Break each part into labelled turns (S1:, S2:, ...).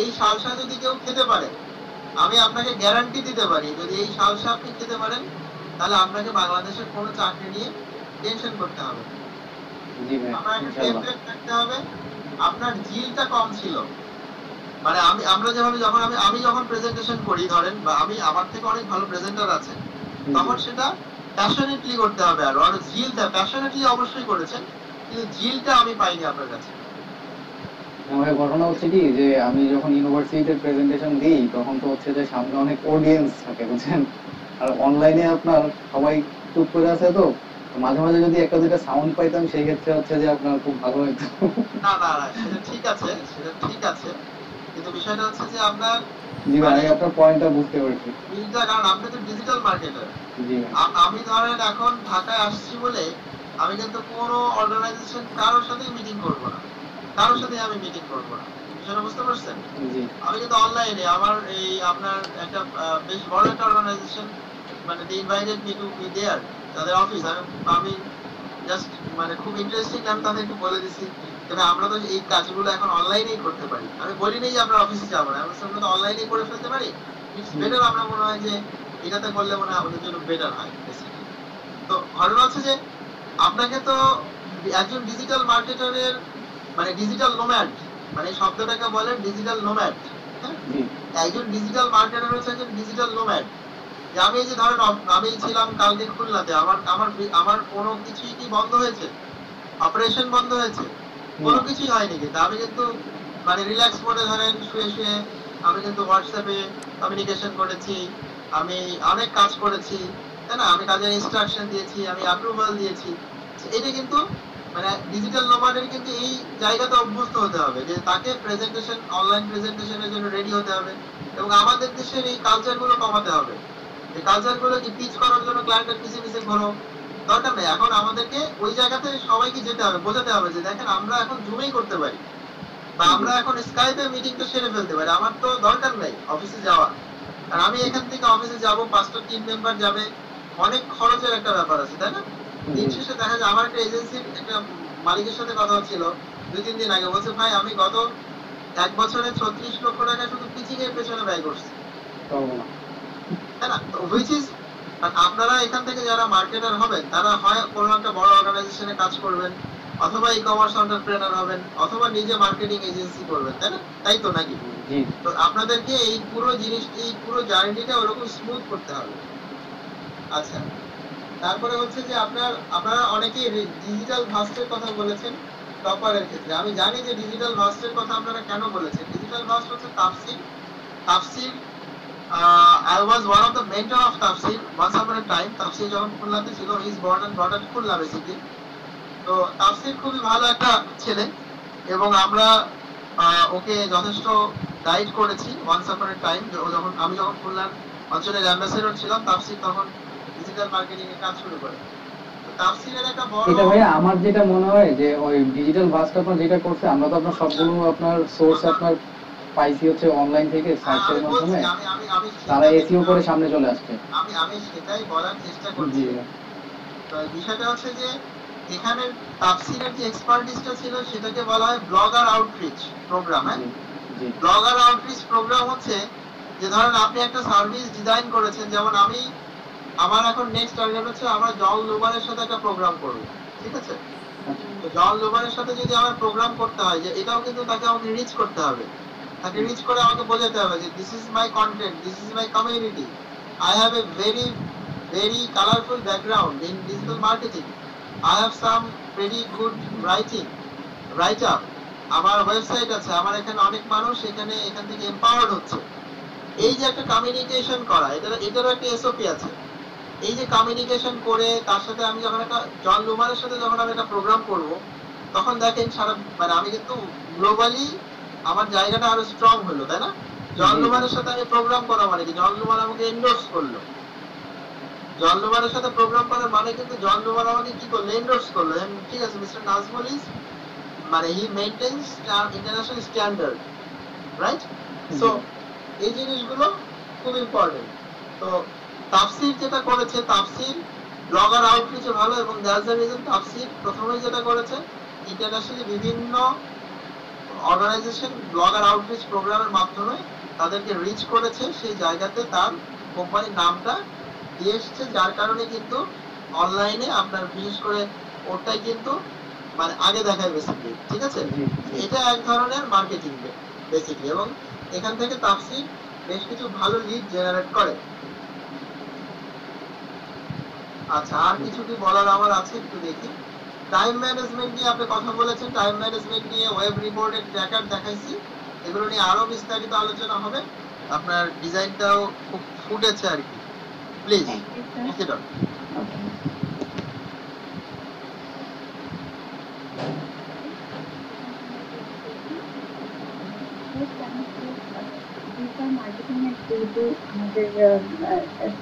S1: এই সালসা যদি কেউ খেতে পারে, আমি আপনাকে গ্যারান্টি দিতে পারি, যদি এই সালসা আপনি খেতে পারেন, তাহলে আপনাকে বাংলাদেশের কোনো চাকরি নিয়ে টেনশন করতে হবে। আপনার একটা টেমপ্লেট থাকতে হবে, আপনার জিলটা কম ছিল। মানে আমরা যেভাবে আমি যখন প্রেজেন্টেশন করি, ধরেন বা আমার থেকে অনেক ভালো প্রেজেন্টার আছে, তখন সেটা প্যাশনেটলি করতে হবে। আর জিলটা প্যাশনেটলি অবশ্যই করেছেন, কিন্তু জিলটা আমি পাইনি আপনার কাছে।
S2: আমার ঘটনা হচ্ছে কি, যে আমি যখন ইউনিভার্সিটিতে প্রেজেন্টেশন দিই, তখন তো হচ্ছে যে সামনে অনেক অডিয়েন্স থাকে, বুঝছেন। আর অনলাইনে আপনার সবাই চুপ করে আছে, তো মাঝে মাঝে যদি একটা দুইটা সাউন্ড পাইতাম, সেই ক্ষেত্রে হচ্ছে যে আপনার খুব ভালো হইতো।
S1: না না না, সেটা ঠিক আছে, কিন্তু বিষয়টা হচ্ছে যে আপনার
S2: জি ভাই,
S1: মানে
S2: আমি আপনার পয়েন্টটা বুঝতে পারছি।
S1: কারণ আপনি তো ডিজিটাল মার্কেটার।
S2: জি
S1: আমি ধরেন এখন ঢাকায় আসছি বলে আমি কিন্তু কোনো অর্গানাইজেশন কারোর সাথে মিটিং করব না, আমি মিটিং করব না, বিষয়টা বুঝতে পারছেন।
S2: জি
S1: আমি কিন্তু অনলাইনে আমার এই আপনার একটা বেশ বড় একটা অর্গানাইজেশন, মানে they invited me to be there, তাদের অফিস। আমি জাস্ট মানে খুব ইন্টারেস্টিং, আমি তাদেরকে বলে দিছি যে আমরা তো এই কাজগুলো এখন অনলাইনেই করতে পারি। আমি বলিনি যে আমরা অফিসে যাবো না, আমরা তো অনলাইনেই করে ফেলতে পারি। ইটস বেটার, আমরা মনে হয় যে এটাতে করলে মনে হয় আমাদের জন্য বেটার হয় বেসিক্যালি। তো ঘটনা হচ্ছে যে আপনাকে তো একজন ডিজিটাল মার্কেটারের মানে ডিজিটাল নোম্যাড, মানে শব্দটাকে বলে ডিজিটাল নোম্যাড। হ্যাঁ, একজন ডিজিটাল মার্কেটার হচ্ছে একজন ডিজিটাল নোম্যাড। যে আমি এই যে ধরেন আমি ছিলাম কালকে খুলনাতে, আমার আমার আমার কোনো কিছুই কি বন্ধ হয়েছে? অপারেশন বন্ধ হয়েছে? কোনো কিছুই হয়নি, কিন্তু আমি কিন্তু মানে রিল্যাক্স মোডে ধরেন শুয়ে শুয়ে আমি কিন্তু হোয়াটসঅ্যাপে কমিউনিকেশন করেছি, আমি অনেক কাজ করেছি, তাই না? আমি কাজের ইনস্ট্রাকশন দিয়েছি, আমি অ্যাপ্রুভাল দিয়েছি। এটা কিন্তু মানে ডিজিটাল নোমাডের কিন্তু এই জায়গাতে অভ্যস্ত হতে হবে যে তাকে প্রেজেন্টেশন, অনলাইন প্রেজেন্টেশনের জন্য রেডি হতে হবে। এবং আমাদের দেশের এই কালচারগুলো কমাতে হবে। এই কালচারগুলো কি পিচ করার জন্য ক্লায়েন্টের পিছে ঘোরো, দরকার নেই। এখন আমাদেরকে ওই জায়গাতে সবাইকে যেতে হবে, বোঝাতে হবে যে দেখেন আমরা এখন জুমেই করতে পারি, বা আমরা এখন স্কাইপে মিটিংটা সেরে ফেলতে পারি, আমার তো দরকার নেই অফিসে যাওয়া। আর আমি এখান থেকে অফিসে যাব, 5টা টিম মেম্বার যাবে, অনেক খরচের একটা ব্যাপার আছে, তাই না? দিন শেষে দেখা যায় আমার একটা এজেন্সির একটা মালিকের সাথে কথা হচ্ছিল 2-3 দিন আগে, বলছে ভাই আমি গত 1 বছরে 36 লক্ষ টাকা শুধু পিচিং এর পেছনে ব্যয় করছি, তাই না? হুইচ ইজ, আপনারা এখান থেকে যারা মার্কেটার হবেন তারা হয় কোনো একটা বড় অর্গানাইজেশনে কাজ করবেন, অথবা ই কমার্স এন্টারপ্রেনার হবেন, অথবা নিজে মার্কেটিং এজেন্সি করবেন, তাই না? তাই তো নাকি? তো আপনাদেরকে এই পুরো জিনিস, এই পুরো জার্নিটা ওরকম স্মুথ করতে হবে। আচ্ছা, তারপরে হচ্ছে যে আপনারা অনেকেই ডিজিটাল ভাস্টের কথা বলেছেন টপারের ক্ষেত্রে। আমি জানি যে ডিজিটাল ভাস্টের কথা আপনারা কেন বলেছেন। ডিজিটাল ভাস্ট হচ্ছে তাফসীর। তাফসীর I was one of the mentor of Tafsir once upon a time. Tafsir যখন খুলনাতে ছিল, he is born and brought up Khulna basically. তো তাফসীর খুবই ভালো একটা ছেলে, এবং আমরা ওকে যথেষ্ট গাইড করেছি once upon a time। আমি যখন খুলনার অঞ্চলের অ্যাম্বাসেডর ছিলাম, তাফসীর তখন ডিজিটাল মার্কেটিং এ কাজ শুরু করে। তাফসীরের একটা বড়,
S2: এটা ভাইয়া আমার যেটা মনে হয় যে ওই ডিজিটাল বাসটা আপনার যেটা করছে, আমরা তো আপনার সবগুলো আপনার সোর্স আপনার পাইছি হচ্ছে অনলাইন থেকে সার্চের মাধ্যমে, তারা এসইও করে সামনে চলে আসছে।
S1: আমি সেটাই বলার চেষ্টা করছি। তো বিষয়টা হচ্ছে যে এখানে তাফসীরের যে এক্সপার্টিসটা ছিল সেটাকে বলা হয় ব্লগার আউটরিচ প্রোগ্রাম। হ্যাঁ, ব্লগার আউটরিচ প্রোগ্রাম হচ্ছে যে ধরেন আপনি একটা সার্ভিস ডিজাইন করেছেন, যেমন আমার এখন নেক্সট টার্গেট হচ্ছে আমরা জন লুবারের সাথে একটা প্রোগ্রাম করব, ঠিক আছে? তো জন লুবারের সাথে যদি আমার প্রোগ্রাম করতে হয়, যে এটাও কিন্তু তাকে আমাকে রিচ করতে হবে, তাকে রিচ করে আমাকে বোঝাতে হবে যে this is my content, this is my community, I have a very colorful background in digital marketing. I have some pretty good write up. আমার ওয়েবসাইট আছে, আমার এখানে অনেক মানুষ এখান থেকে এম্পাওয়ার্ড হচ্ছে। এই যে একটা কমিউনিকেশন করা, এটারও একটা এসওপি আছে। এই যে কমিউনিকেশন করে তার সাথে আমি যখন একটা জন লুমারের সাথে যখন আমি একটা প্রোগ্রাম করব, তখন দেখেন সারা মানে আমি কিন্তু গ্লোবালি আমার জায়গাটা আরো স্ট্রং হলো, তাই না? জন লুমারের সাথে আমি প্রোগ্রাম করা মানে কি, জন লুমার আমাকে এন্ডোর্স করলো। জন লুমারের সাথে প্রোগ্রাম করার মানে কিন্তু জন লুমার আমাকে কি করলো, এন্ডোর্স করলো। ঠিক আছে, মিস্টার নাজমুল ইজ মানে হি মেইনটেইনস ইন্টারন্যাশনাল স্ট্যান্ডার্ড, রাইট? সো এই জিনিসগুলো খুব ইম্পর্টেন্ট। তো তাফসীর যেটা করেছে, তাফসীর ব্লগার আউটরিচে ভালো, এবং দ্যাটস দ্য রিজন তাফসীর প্রথমে যেটা করেছে ইন্টারন্যাশনালি বিভিন্ন অর্গানাইজেশন ব্লগার আউটরিচ প্রোগ্রামের মাধ্যমে তাদেরকে রিচ করেছে, সেই জায়গাতে তার কোম্পানির নামটা দিয়ে এসছে, যার কারণে কিন্তু অনলাইনে আপনার বিশেষ করে ওটাই কিন্তু মানে আগে দেখায় বেসিক্যালি, ঠিক আছে? এটা এক ধরনের মার্কেটিং বেসিক্যালি, এবং এখান থেকে তাফসীর বেশ কিছু ভালো লিড জেনারেট করে। আচ্ছা, আর কিছু কি বলার আমার আছে একটু দেখি। টাইম ম্যানেজমেন্ট নিয়ে আপনি কথা বলেছেন, টাইম ম্যানেজমেন্ট নিয়ে ওয়েব রিপোর্টের ট্র্যাকার দেখাইছি, এগুলো নিয়ে আরো বিস্তারিত আলোচনা হবে। আপনার ডিজাইনটাও খুব ফুটেছে আর কি। প্লিজ ওকে ডন।
S3: ডিজিটাল মার্কেটিং এর যেহেতু আমাদের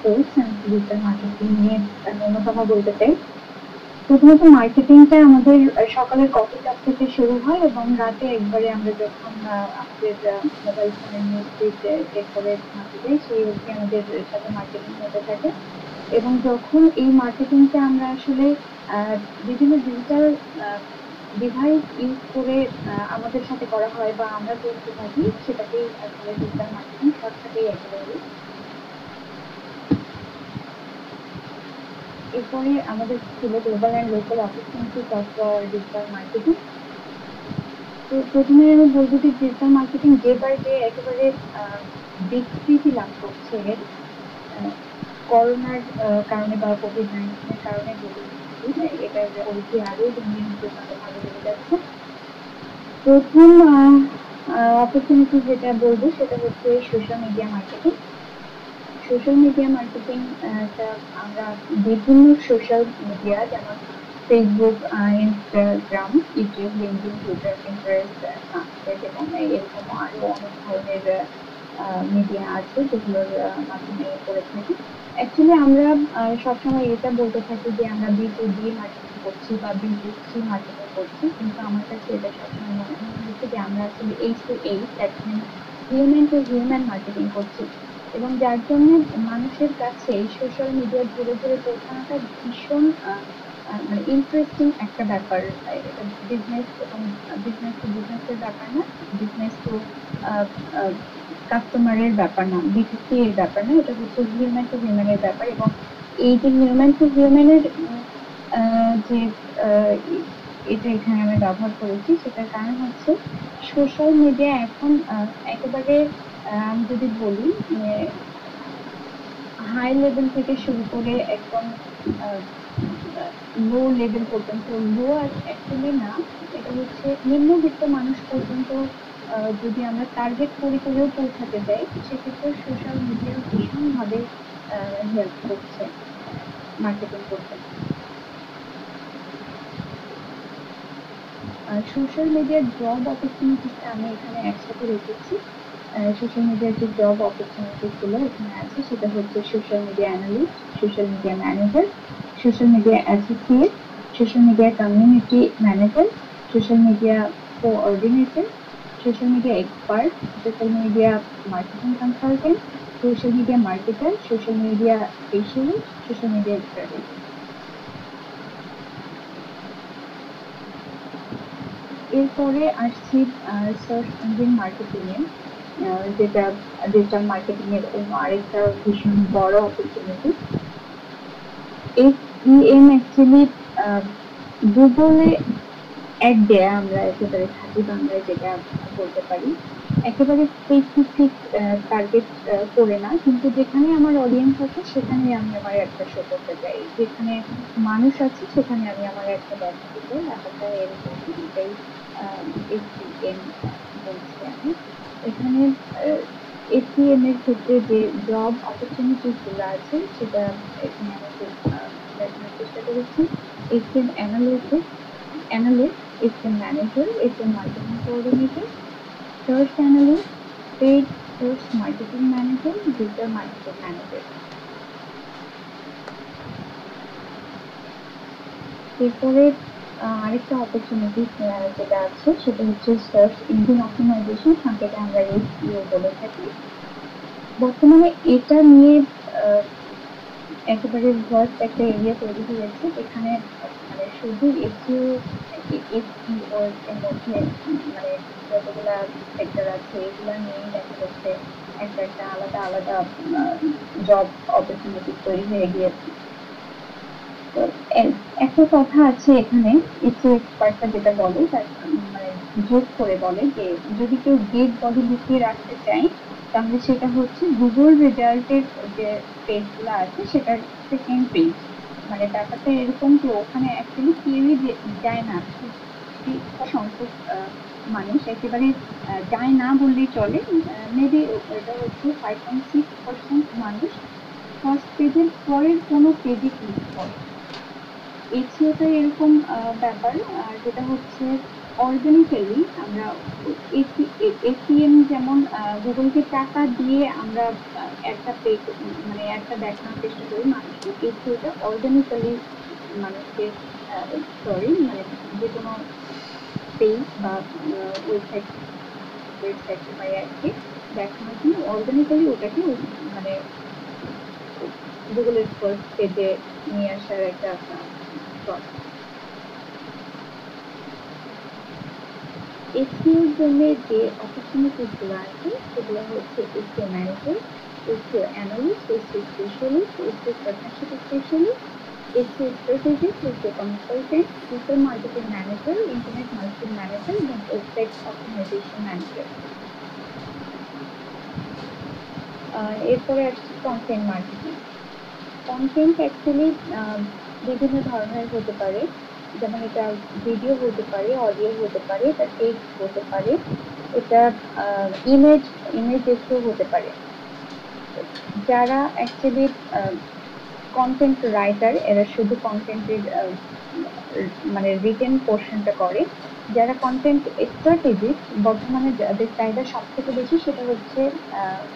S3: কোর্স, আমি ডিজিটাল মার্কেটিং নিয়ে ন্যূনতম বলতে চাই। প্রথমত মার্কেটিংটা আমাদের সকালের কফি কাপ থেকে শুরু হয় এবং রাতে একবারে আমরা যখন আমাদের মোবাইল ফোনের নিউজ ফিড চেক করে থাকি যাই, সেই অবধি আমাদের সাথে মার্কেটিং হতে থাকে। এবং যখন এই মার্কেটিংটা আমরা আসলে বিভিন্ন ডিজিটাল ডিভাইস ইউজ করে আমাদের সাথে করা হয় বা আমরা করতে থাকি, সেটাকেই আসলে ডিজিটাল মার্কেটিং শর্টকাটেই একেবারে। এরপরে আমাদের ছিল global and local opportunities of digital marketing. তো প্রথমে আমি বলবো যে digital marketing day by day একেবারে বিস্তৃতি লাভ করছে করোনার কারণে বা কোভিড-19 এর কারণে এটার পরিধি আরো দিন পর্যন্ত ভালো বেড়ে যাচ্ছে। প্রথম অপরচুনিটি যেটা বলবো সেটা হচ্ছে social media marketing. Social media marketing আমরা বিভিন্ন সোশ্যাল মিডিয়া যেমন Facebook, Instagram, YouTube, LinkedIn, Twitter, Pinterest, Snapchat এবং এরকম আরো অনেক ধরনের মিডিয়া আছে যেগুলোর মাধ্যমে করে থাকি। অ্যাকচুয়ালি আমরা সবসময় এটা বলতে থাকি যে আমরা B2B মার্কেটিং করছি বা B2C মার্কেটিং করছি, কিন্তু আমার কাছে এটা সবসময় মনে হয়েছে যে আমরা আসলে H2H, that means human two human marketing করছি। এবং যার জন্য মানুষের কাছে সোশ্যাল মিডিয়া ধরে ধরে পৌঁছানোটা ভীষণ মানে ইন্টারেস্টিং একটা ব্যাপার। এটা বিজনেস এবং বিজনেস টু বিজনেসের ব্যাপার না, বিজনেস টু কাস্টমারের ব্যাপার না, B2C এর ব্যাপার না, এটা হচ্ছে হিউম্যান টু হিউম্যানের ব্যাপার। এবং এই যে হিউম্যান টু হিউম্যানের যে এটা এখানে আমি ব্যবহার করেছি, সেটার কারণ হচ্ছে সোশ্যাল মিডিয়া এখন একেবারে আমি যদি বলি হাই লেভেল থেকে শুরু করে একদম লো লেভেল পর্যন্ত, লো অ্যাকচুয়ালি না, এটা হচ্ছে নিম্নবিত্ত মানুষ পর্যন্ত যদি আমরা টার্গেট করে করেও পৌঁছাতে যাই, সেক্ষেত্রে সোশ্যাল মিডিয়া ভীষণভাবে হেল্প করছে মার্কেটিং করতে। সোশ্যাল মিডিয়ার জব অপরচুনিটিসটা আমি এখানে একসাথে রেখেছি। সোশ্যাল মিডিয়ার যে জব অপরচুনিটিস গুলো এখানে আছে সেটা হচ্ছে social media analyst, social media manager, social media associate, social media community manager, social media coordinator, social media expert, social media marketing consultant, social media marketer, social media specialist, social media strategist. এরপরে আসছি search engine marketing এ, যেটা digital marketing এর অন্য আরেকটা ভীষণ বড় opportunity. SEM actually গুগলে add দেয়া আমরা একেবারে খাঁটি বাংলায় যেটা বলতে পারি, একেবারে স্পেসিফিক টার্গেট করে না, কিন্তু যেখানে আমার অডিয়েন্স আছে সেখানে আমি আমার একটা শো করতে চাই, যেখানে মানুষ আছে সেখানে আমি আমার একটা দেখা দিতে, ব্যাপারটা এরকম। এটাই SEM বলছি আমি এখানে। SEM এর ক্ষেত্রে যে জব অপরচুনিটিস গুলো আছে সেটা এখানে আমি দেখানোর চেষ্টা করেছি। SEM analyst, SEM manager, SEM marketing coordinator, search analyst, paid search marketing manager, digital marketing manager. এরপরে আরেকটা অপরচুনিটি যেটা আছে সেটা হচ্ছে সার্চ ইঞ্জিন অপটিমাইজেশন, সংক্ষেপে আমরা SEO বলে থাকি। বর্তমানে এটা নিয়ে একেবারে ভাস্ট একটা এরিয়া তৈরি হয়েছে, যেখানে মানে শুধু SEO এসইও এর মধ্যে মানে যতগুলা সেক্টর আছে এগুলা নিয়েই দেখা যাচ্ছে একটা আলাদা আলাদা জব অপরচুনিটি তৈরি হয়ে গিয়েছে। তো একটা কথা আছে এখানে, এসইও এক্সপার্টরা যেটা বলে তার মানে যোগ করে বলে যে যদি কেউ গেট বডি লুকিয়ে রাখতে চায় তাহলে সেটা হচ্ছে গুগল রেজাল্টের যে পেজ গুলো আছে সেটার সেকেন্ড পেজ। মানে ব্যাপারটা এরকম যে ওখানে অ্যাকচুয়ালি কেউই যায় না, সংখ্যক মানুষ একেবারে যায় না বললেই চলে। মেবি এটা হচ্ছে 5.6% মানুষ ফার্স্ট পেজের পরের কোনো পেজে ক্লিক করে। এসইওটা এরকম ব্যাপার, যেটা হচ্ছে অর্গানিক্যালি আমরা এসিএম যেমন গুগলকে টাকা দিয়ে আমরা একটা পেজ মানে একটা দেখানোর চেষ্টা করি মানুষকে, এসইওটা অর্গানিক্যালি মানুষকে সরি মানে যে কোনো পেজ বা ওয়েবসাইট বা অ্যাপকে দেখানোর জন্য অর্গানিক্যালি ওটাকে মানে গুগলের ফার্স্ট পেজে নিয়ে আসার একটা প্রসেস। এসইওর জন্য যে অপরচুনিটিস গুলো আছে সেগুলো হচ্ছে SEO manager, SEO analyst, SEO specialist, SEO partnership specialist, SEO strategist, SEO consultant, digital marketing manager, internet marketing manager এবং ওয়েবসাইট অপটিমাইজেশন ম্যানেজার। এরপরে আসছে কন্টেন্ট মার্কেটিং। কন্টেন্ট অ্যাকচুয়ালি বিভিন্ন ধরনের হতে পারে, যেমন এটা ভিডিও হতে পারে, অডিও হতে পারে, এটা টেক্সট হতে পারে, এটা ইমেজ এসেও হতে পারে। যারা অ্যাকচুয়ালি কন্টেন্ট রাইটার এরা শুধু কন্টেন্টের মানে রিটেন পোর্শনটা করে। যারা কন্টেন্ট স্ট্র্যাটেজিস্ট বর্তমানে যাদের চাহিদা সব থেকে বেশি সেটা হচ্ছে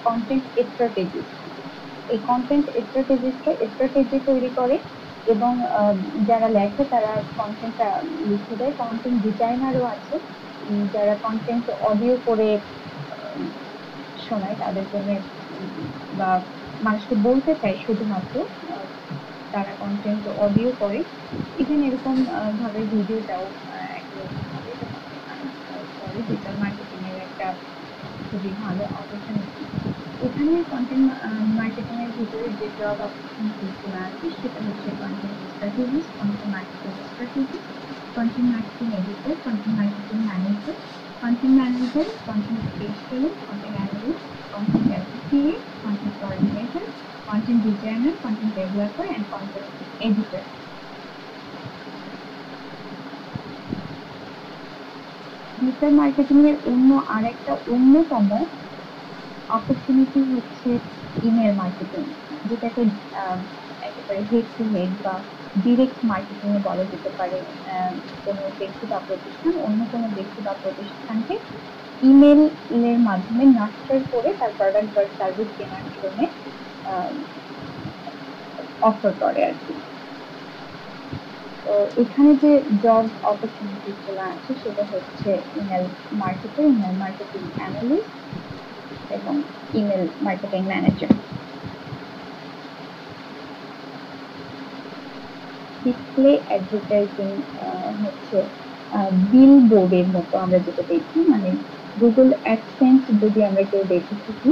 S3: কন্টেন্ট স্ট্র্যাটেজিস্ট। এই কন্টেন্ট স্ট্র্যাটেজি তৈরি করে এবং যারা লেখে তারা কন্টেন্টটা লিখে দেয়। কন্টেন্ট ডিজাইনারও আছে যারা কন্টেন্ট অডিও করে শোনায় তাদের জন্য বা মানুষকে বলতে চায় শুধুমাত্র তারা কন্টেন্ট অডিও করে। ইভেন এরকম ভাবে ভিডিওটাও ডিজিটাল মার্কেটিং এর একটা খুবই ভালো অপরচুনিটি। এখানে কন্টেন্ট মার্কেটিং এর ভিতরে যে জব অপরচুনিটি গুলো আছে সেটা হচ্ছে content strategist, content marketing strategist, content marketing editor, content marketing manager, content specialist, content analyst, content associate, content coordinator, content designer, content developer and content editor. Digital marketing এর আরেকটা অন্যতম অপরচুনিটি হচ্ছে email marketing, যেটাকে একেবারে head to head বা direct marketing এ বলা যেতে পারে। কোনো ব্যক্তি বা প্রতিষ্ঠান অন্য কোনো ব্যক্তি বা প্রতিষ্ঠানকে ইমেল এর মাধ্যমে নার্চার করে তার প্রোডাক্ট বা সার্ভিস কেনার জন্য অফার করে আর কি। তো এখানে যে জব অপরচুনিটিস গুলো আছে সেটা হচ্ছে email marketing, email marketing analyst এবং email marketing manager. Display advertising হচ্ছে বিলবোর্ডের মতো আমরা যেটা দেখি, মানে গুগল অ্যাডসেন্স যদি আমরা কেউ দেখে থাকি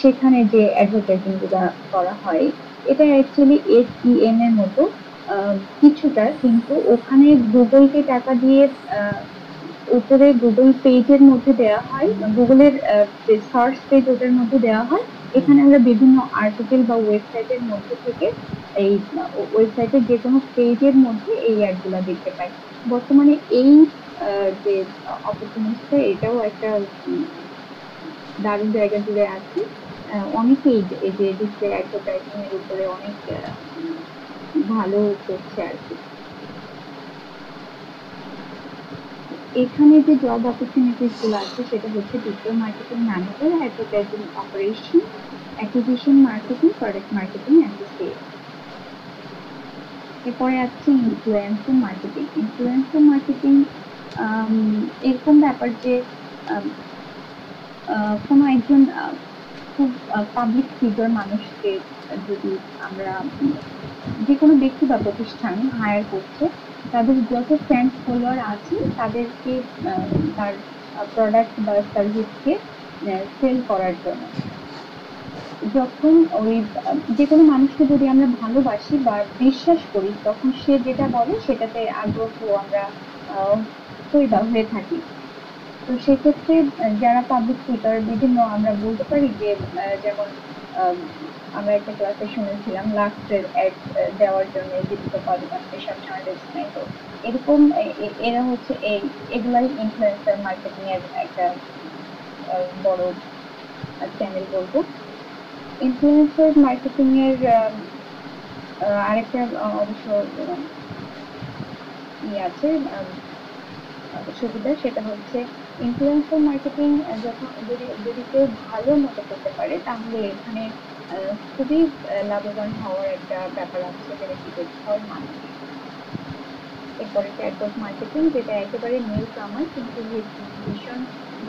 S3: সেখানে যে অ্যাডভার্টাইজিং গুলো করা হয় এটা অ্যাকচুয়ালি এসইএম এর মতো কিছুটা, কিন্তু ওখানে গুগলকে টাকা দিয়ে উপরে গুগল পেজের মধ্যে দেওয়া হয়, গুগলের সার্চ পেজ ওটার মধ্যে দেওয়া হয়। এখানে আমরা বিভিন্ন আর্টিকেল বা ওয়েবসাইটের মধ্যে থেকে এই ওয়েবসাইটের যে কোনো পেজের মধ্যে এই অ্যাডগুলা দেখতে পাই। বর্তমানে এই যে অপরচুনিটিটা এটাও একটা দারুণ জায়গা জুড়ে আছে। অনেকেই এই যে ডিসপ্লে অ্যাডভার্টাইজিং এর উপরে অনেক ভালো করছে আর কি। এখানে যে জব অপরচুনিটিস গুলো আছে সেটা হচ্ছে digital marketing manager, advertising operation, acquisition marketing, product marketing associate. এরপরে আছে ইনফ্লুয়েন্সার মার্কেটিং। ইনফ্লুয়েন্সার মার্কেটিং এরকম ব্যাপার যে কোনো একজন খুব পাবলিক ফিগার মানুষকে যদি আমরা যে কোনো ব্যক্তি বা প্রতিষ্ঠান হায়ার করছে তাদের যত ফ্যান্স ফলোয়ার আছে তাদেরকে তার প্রোডাক্ট বা সার্ভিসকে সেল করার জন্য। যখন ওই যে কোনো মানুষকে যদি আমরা ভালোবাসি বা বিশ্বাস করি তখন সে যেটা বলে সেটাতে আগ্রহ আমরা হয়ে থাকি। তো সেক্ষেত্রে যারা পাবলিক স্পিকার বিভিন্ন আমরা বলতে পারি যে যেমন আমরা একটা ক্লাসে শুনেছিলাম লাক্সের অ্যাড দেওয়ার জন্য জীবিত পারবেন সবসময় বেশি নাই। তো এরকম এরা হচ্ছে এগুলাই ইনফ্লুয়েন্সার মার্কেটিং এর একটা বড় চ্যানেল বলবো। ইনফ্লুয়েন্সার মার্কেটিং এর আরেকটা অবশ্য আছে সুবিধা, সেটা হচ্ছে ইনফ্লুয়েন্সার মার্কেটিং যখন যদি কেউ ভালো মতো করতে পারে তাহলে এখানে খুবই লাভবান হওয়ার একটা ব্যাপার আছে, বেনিফিটেড হয় মানুষ। এরপরে চ্যাটবট মার্কেটিং, যেটা একেবারে নিউ কামার কিন্তু ভীষণ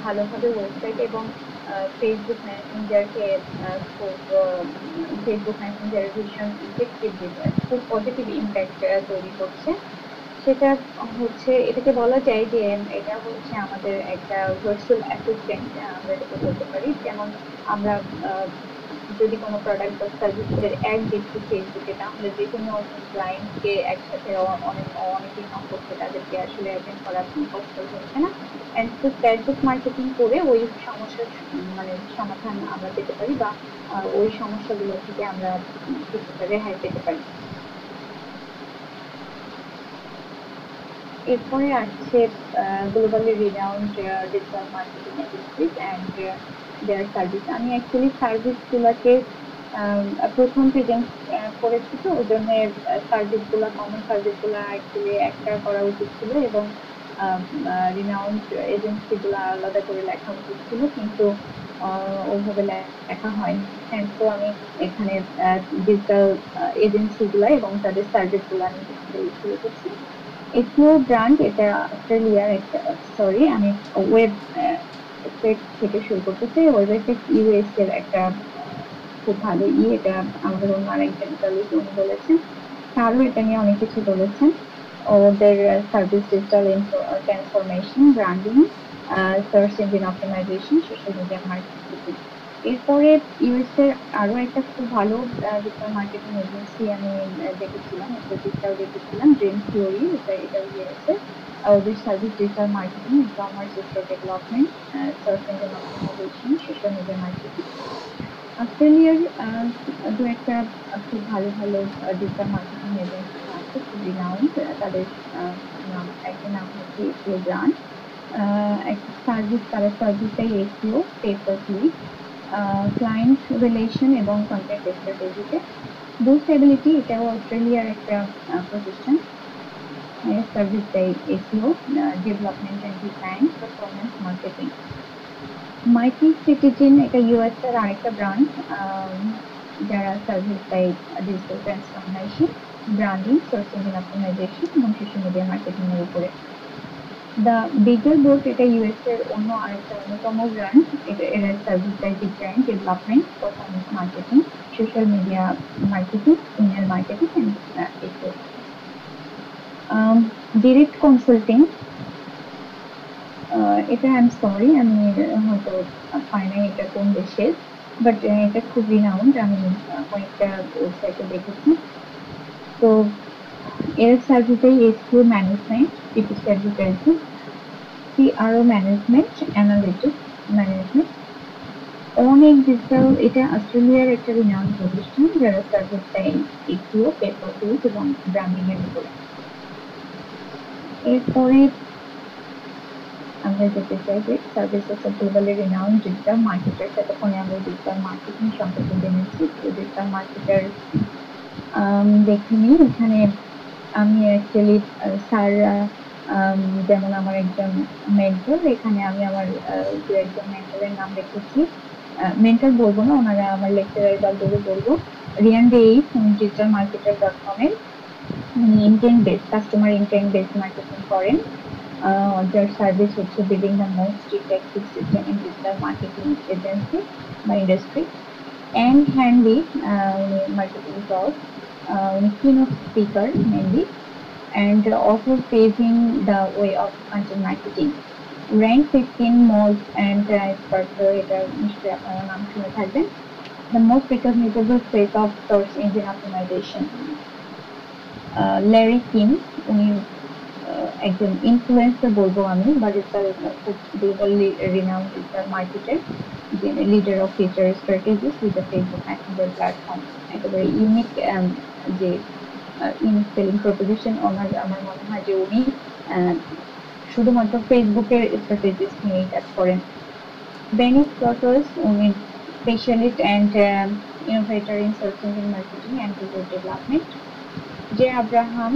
S3: ভালোভাবে ওয়েবসাইট এবং ফেসবুক মেসেঞ্জারকে ফেসবুক মেসেঞ্জারের ভীষণ ইফেক্টিভ খুব পজিটিভ ইম্প্যাক্ট তৈরি করছে। সেটা হচ্ছে এটাকে বলা যায় যে এটা হচ্ছে আমাদের একটা ভার্চুয়াল অ্যাসিস্ট্যান্ট, আমরা এটাকে বলতে পারি। যেমন আমরা যদি কোনো প্রোডাক্ট বা সার্ভিসের অ্যাড দেখছি ফেসবুকে, তাহলে যে কোনো ক্লায়েন্টকে একসাথে অনেকেই নক করছে, তাদেরকে আসলে অ্যাটেন্ড করা পসিবল হচ্ছে না। অ্যান্ড তো চ্যাটবট মার্কেটিং করে ওই সমস্যার মানে সমাধান আমরা পেতে পারি বা ওই সমস্যাগুলো থেকে আমরা কিছুটা রেহাই পেতে পারি। এরপরে আসছে globally renowned digital marketing agencies and there service. আমি অ্যাকচুয়ালি সার্ভিসগুলোকে প্রথম প্রেজেন্ট করেছি, তো ওই জন্য সার্ভিসগুলো কমন সার্ভিসগুলো অ্যাকচুয়ালি একটা করা উচিত ছিল এবং রিনাউন্ড এজেন্সিগুলো আলাদা করে লেখা উচিত ছিল, কিন্তু ওইভাবে লেখা হয়নি। তো আমি এখানে ডিজিটাল এজেন্সিগুলো এবং তাদের সার্ভিসগুলো আমি শুরু করছি। এসইও ব্র্যান্ড, এটা অস্ট্রেলিয়ার একটা, সরি আমি ওয়েব থেকে শুরু করতেছি। ওয়েবসাইট ইউএস এর একটা খুব ভালো এটা আমাদের অন্য আরেকজন কলিগ উনি বলেছেন, তারও এটা নিয়ে অনেক কিছু বলেছেন। ওদের service digital transformation, branding, search engine optimisation, social media marketing. এরপরে ইউএস এর আরো একটা খুব ভালো ডিজিটাল মার্কেটিং এজেন্সি আমি দেখেছিলাম, দেখেছিলাম ড্রিম থিওরি, এটা ইউএস এর। ওদের service digital marketing, e-commerce, store development, search engine optimisation, social media marketing. অস্ট্রেলিয়ার দু একটা খুব ভালো ভালো ডিজিটাল মার্কেটিং এজেন্সি আছে, খুব রিনাউন্ড। তাদের একটা নাম হচ্ছে এসইও ব্র্যান্ড, একটা সার্ভিস, তারা সার্ভিস দেয় SEO, pay per click, client relation এবং কন্টেন্ট স্ট্র্যাটেজিতে। বুস্ট এবিলিটি, এটাও অস্ট্রেলিয়ার একটা প্রতিষ্ঠান, সার্ভিস দেয় SEO development and design, performance marketing. Mighty citizen, এটা ইউএস এর আরেকটা ব্র্যান্ড, যারা সার্ভিস দেয় digital transformation, branding, search engine optimization এবং সোশ্যাল মিডিয়া মার্কেটিং এর উপরে। দ্য বিগল বোর্ড, এটা ইউএস এর অন্য আরেকটা অন্যতম ব্র্যান্ড, এরা সার্ভিস দেয় design, development, performance marketing, social media marketing, email marketing and SEO. Direct consulting, এটা আই এম সরি আমি হয়তো পাই নাই এটা কোন দেশের, বাট এটা খুব রিনাউন্ড, আমি কয়েকটা ওয়েবসাইটে দেখেছি। তো এর সার্ভিসে SEO management, PPC advertising, CRO management, analytics management, অনেক ডিজিটাল। এটা অস্ট্রেলিয়ার একটা রিনাউন্ড প্রতিষ্ঠান, যারা সার্ভিস দেয় এসইও, পেপার ক্লিক এবং ব্র্যান্ডিং এর উপরে। এরপরে আমরা যেতে চাই যে services of globally renowned digital marketer. এতক্ষণে আমরা ডিজিটাল মার্কেটিং সম্পর্কে জেনেছি। ডিজিটাল মার্কেটার দেখে নিই। এখানে আমি অ্যাকচুয়ালি স্যার, যেমন আমার একজন মেন্টর, এখানে আমি আমার দু একজন মেন্টরের নাম রেখেছি। মেন্টর বলবো না, ওনারা আমার লেকচারার বা গুরু বলবো। রিয়ান রেইস, উনি ডিজিটাল মার্কেটার .com-এর intent base, customer intent base marketing করেন। যার সার্ভিস হচ্ছে building the most effective system in digital marketing agency বা ইন্ডাস্ট্রি। অ্যান্ড হ্যান্ডি, উনি মার্কেটিং টক, উনি keynote speaker mainly. and also paving the way of content marketing. Rank 15 most and এটা নিশ্চয়ই আপনারা নাম শুনে থাকবেন, the most recognizable face of search engine optimization. Larry king, উনি একজন ইনফ্লুয়েন্সার বলবো আমি, বাট ইটস খুব globally renowned digital marketer, leader of future strategies with the Facebook Messenger platform. একেবারে ইউনিক যে ইউনিক সেলিং প্রপোজিশন আমার মনে হয় যে উনি শুধুমাত্র ফেসবুকের স্ট্র্যাটেজিস নিয়েই কাজ করেন। বেনি ক্লটার্স, উনি specialist and innovator in search engine marketing and Google development. J Abraham,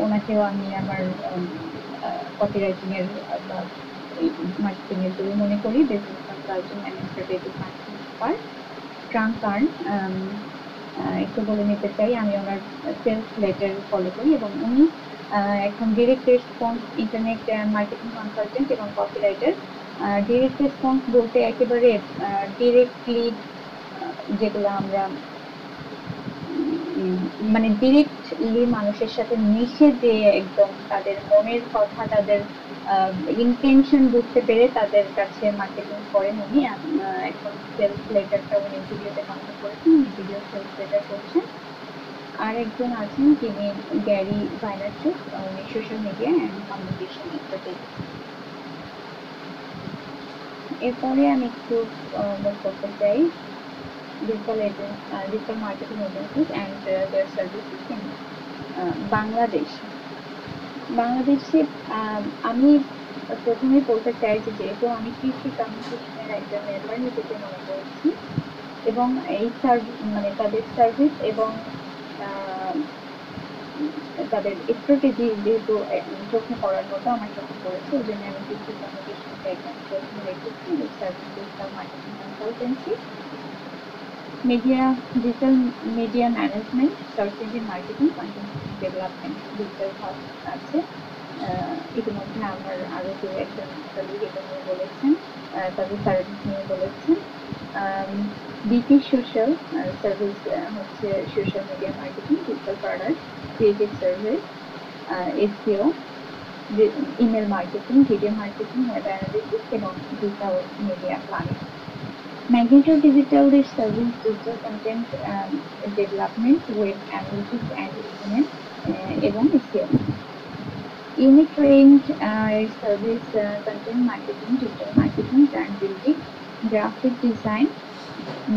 S3: ওনাকেও আমি আমার কপিরাইটিং এর বা মার্কেটিং এর গুলো মনে করি, business consultant and strategic marketing expert. Frank Kern, একটু বলে নিতে চাই আমি ওনার সেলস লেটার ফলো করি এবং উনি এখন direct response internet marketing consultant এবং কপিরাইটার। ডিরেক্ট রেসপন্স বলতে একেবারে ডিরেক্টলি যেগুলো আমরা মানে ডিরেক্টলি মানুষের সাথে মিশে যে একদম তাদের মনের কথা, তাদের ইন্টেনশন বুঝতে পেরে তাদের কাছে মার্কেটিং করেন উনি। এখন সেলস লেটারটা উনি ভিডিওতে কনভার্ট করেছেন, উনি ভিডিও সেলস লেটার করছেন। আর একজন আছেন যিনি গ্যারি ভাইনারচুক, উনি social media and communication strategy. এরপরে আমি একটু মনে করতে চাই digital marketing agencies and their services in Bangladesh. বাংলাদেশে আমি প্রথমে বলতে চাই যে যেহেতু আমি কৃষি কমিউনিকেশনের একজন মেম্বার নিজেকে মনে করছি এবং এই মানে তাদের সার্ভিস এবং তাদের স্ট্র্যাটেজি যেহেতু চোখে পড়ার মতো আমার চোখে পড়েছে, ওই জন্য আমি কৃষি কমিউনিকেশনকে একদম প্রথমে রেখেছি। Service digital marketing consultancy, digital media management, search engine marketing, content development, digital cost আছে। ইতিমধ্যে আমার আরো দু একজন কলিগ এটা নিয়ে বলেছেন, তাদের সার্ভিস নিয়ে বলেছেন। বিটি সোশ্যাল সার্ভিস হচ্ছে social media marketing, digital product, creative service, SEO, email marketing, video marketing, web analytics এবং digital media planning. Magneto Digital is serving digital content development, web analytics and implement এবং SEO. Unique range service content marketing, digital marketing, brand building, graphic design,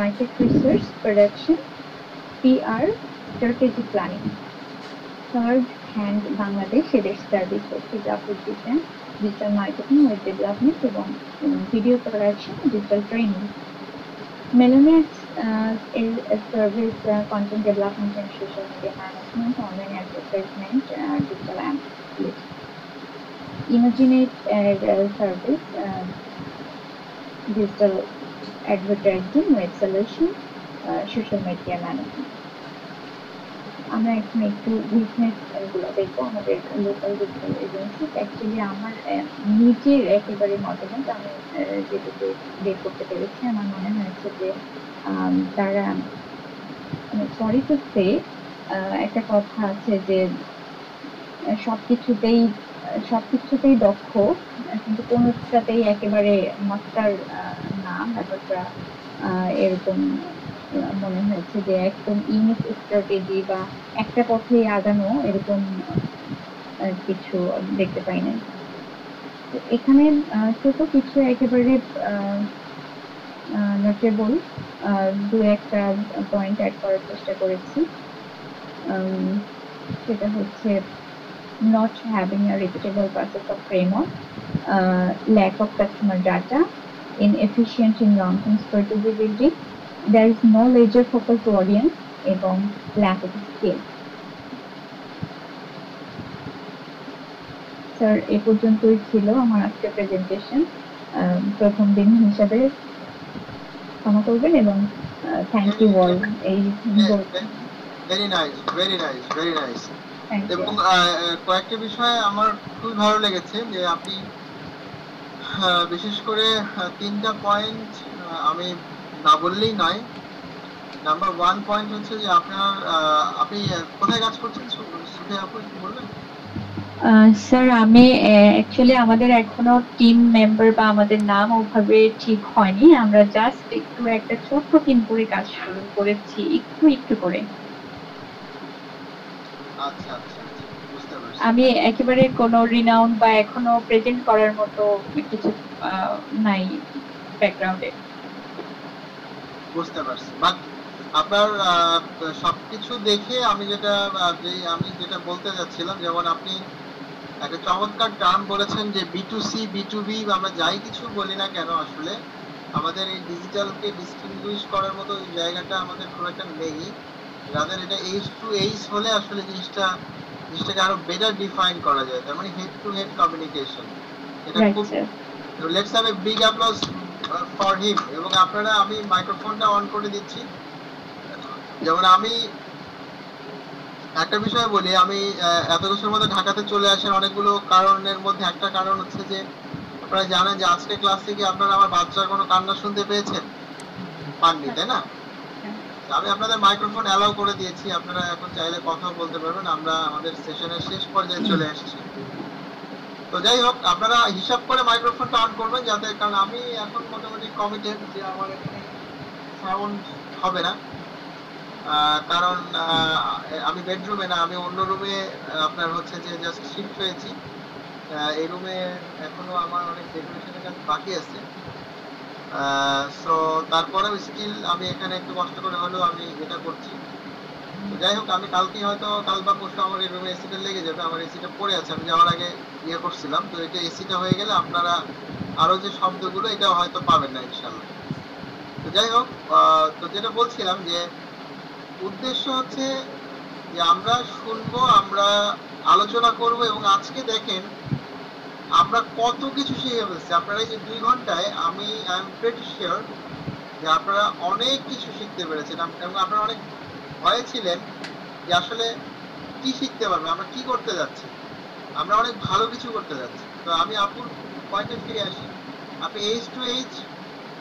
S3: market research, production, PR, strategy planning. Third hand Bangladesh এদের service হচ্ছে graphic design, digital marketing, web development এবং video production, digital training. Melonex is a service content development and social media management, online advertisement, digital analytics. Imaginate service, digital advertising, web solution, social media management. আমরা এখন একটু weakness গুলো দেখবো আমাদের local digital agency. Actually আমার নিজের একেবারে মতামত আমি যেটুকু বের করতে পেরেছি, আমার মনে হয়েছে যে তারা সরি টু সে একটা কথা আছে যে সবকিছুতেই দক্ষ কিন্তু কোনোটাতেই একেবারে মাস্টার না, ব্যাপারটা এরকম মনে হয়েছে যে একদম ইউনিক স্ট্র্যাটেজি বা একটা পথে আগানো এরকম কিছু দেখতে পাই না। এখানে ছোট কিছু একেবারে নোটেবল দু একটা পয়েন্ট অ্যাড করার চেষ্টা করেছি। সেটা হচ্ছে not having a repeatable process of framework, lack of customer data, inefficient in long-term strategy building, there is no laser focused audience এবং lack of skill. স্যার এ পর্যন্তই ছিল আমার আজকের প্রেজেন্টেশন। প্রথম দিন হিসাবে ক্ষমা করবেন এবং থ্যাংক ইউ অল। এই
S1: very nice, very nice, very nice. এবং কয়েকটা বিষয় আমার খুবই ভালো লেগেছে যে আপনি বিশেষ করে তিনটা পয়েন্ট আমি না বললেই নয়। নাম্বার 1 পয়েন্ট হচ্ছে যে আপনি কোথায় কাজ করছেন সুফিয়া আপু, একটু বলবেন?
S3: স্যার আমি অ্যাকচুয়ালি আমাদের এখনো টিম মেম্বার বা আমাদের নাম ওভাবে ঠিক হয়নি, আমরা জাস্ট একটু একটা ছোট্ট টিম করে কাজ শুরু করেছি একটু একটু করে।
S1: আচ্ছা আচ্ছা আচ্ছা, বুঝতে পারছি।
S3: আমি একেবারে কোনো রিনাউন্ড বা এখনো প্রেজেন্ট করার মতো কিছু আহ, নাই ব্যাকগ্রাউন্ডে।
S1: বুঝতে পারছি, বাট আপনার সবকিছু দেখে আমি যেটা আমি যেটা বলতে যাচ্ছিলাম, যেমন আপনি একটা চমৎকার টার্ম বলেছেন যে B2C B2B, আমরা যাই কিছু বলি না কেন আসলে আমাদের এই ডিজিটালকে ডিস্টিংগুইশ করার মতো ওই জায়গাটা আমাদের খুব একটা নেই। রাদার এটা এইচ টু এইচ হলে আসলে জিনিসটাকে আরো বেটার ডিফাইন করা যায়, তার মানে হেড টু হেড কমিউনিকেশন। এটা
S3: রাইট
S1: খুব,
S3: sir.
S1: Let's have a big applause for him. এবং আপনারা, আমি মাইক্রোফোনটা অন করে দিচ্ছি। যেমন আমি একটা বিষয় বলি, আমি এত কিছুর মধ্যে ঢাকাতে চলে আসেন অনেকগুলো কারণের মধ্যে একটা কারণ হচ্ছে যে আপনারা জানেন যে আজকে ক্লাসে কি আপনারা আমার বাচ্চার কোনো কান্না শুনতে পেয়েছেন? পাননি, তাই না? আমি আপনাদের মাইক্রোফোন অ্যালাউ করে দিয়েছি, আপনারা এখন চাইলে কথা বলতে পারবেন। আমরা আমাদের সেশনের শেষ পর্যায়ে চলে এসেছি। তো যাই হোক, আপনারা হিসাব করে মাইক্রোফোনটা অন করবেন যাতে, কারণ আমি এখন মোটামুটি কমিটেড যে আমার এখানে সাউন্ড হবে না। কারণ আমি বেডরুমে না, আমি অন্য রুমে আপনার হচ্ছে যে জাস্ট শিফট হয়েছি। এই রুমে এখনো আমার অনেক ডেকোরেশনের কাজ বাকি আছে। সো তারপরেও স্টিল আমি এখানে একটু কষ্ট করে হলেও আমি এটা করছি। তো যাই হোক, আমি কালকে হয়তো কাল বা পরশু আমার এই রুমে এসিটা লেগে যাবে। আমার এসিটা পড়ে আছে, আমি যাওয়ার আগে ইয়ে করছিলাম। তো এটা এসিটা হয়ে গেলে আপনারা আরো যে শব্দগুলো এটা হয়তো পাবেন না ইনশাল্লাহ। তো যাই হোক, তো যেটা বলছিলাম যে উদ্দেশ্য হচ্ছে যে আমরা শুনবো, আমরা আলোচনা করব। এবং আজকে দেখেন আমরা কত কিছু শিখে ফেলছি। আপনারা এই যে 2 ঘন্টায়, আমি আই এম প্রিটি শিওর যে আপনারা অনেক কিছু শিখতে পেরেছেন। এবং আপনারা অনেক ভয়ে ছিলেন যে আসলে কি শিখতে পারবে, আমরা কি করতে যাচ্ছি। আমরা অনেক ভালো কিছু করতে যাচ্ছি। তো আমি আপুর পয়েন্টে ফিরে আসি। আপনি এইচ টু এইচ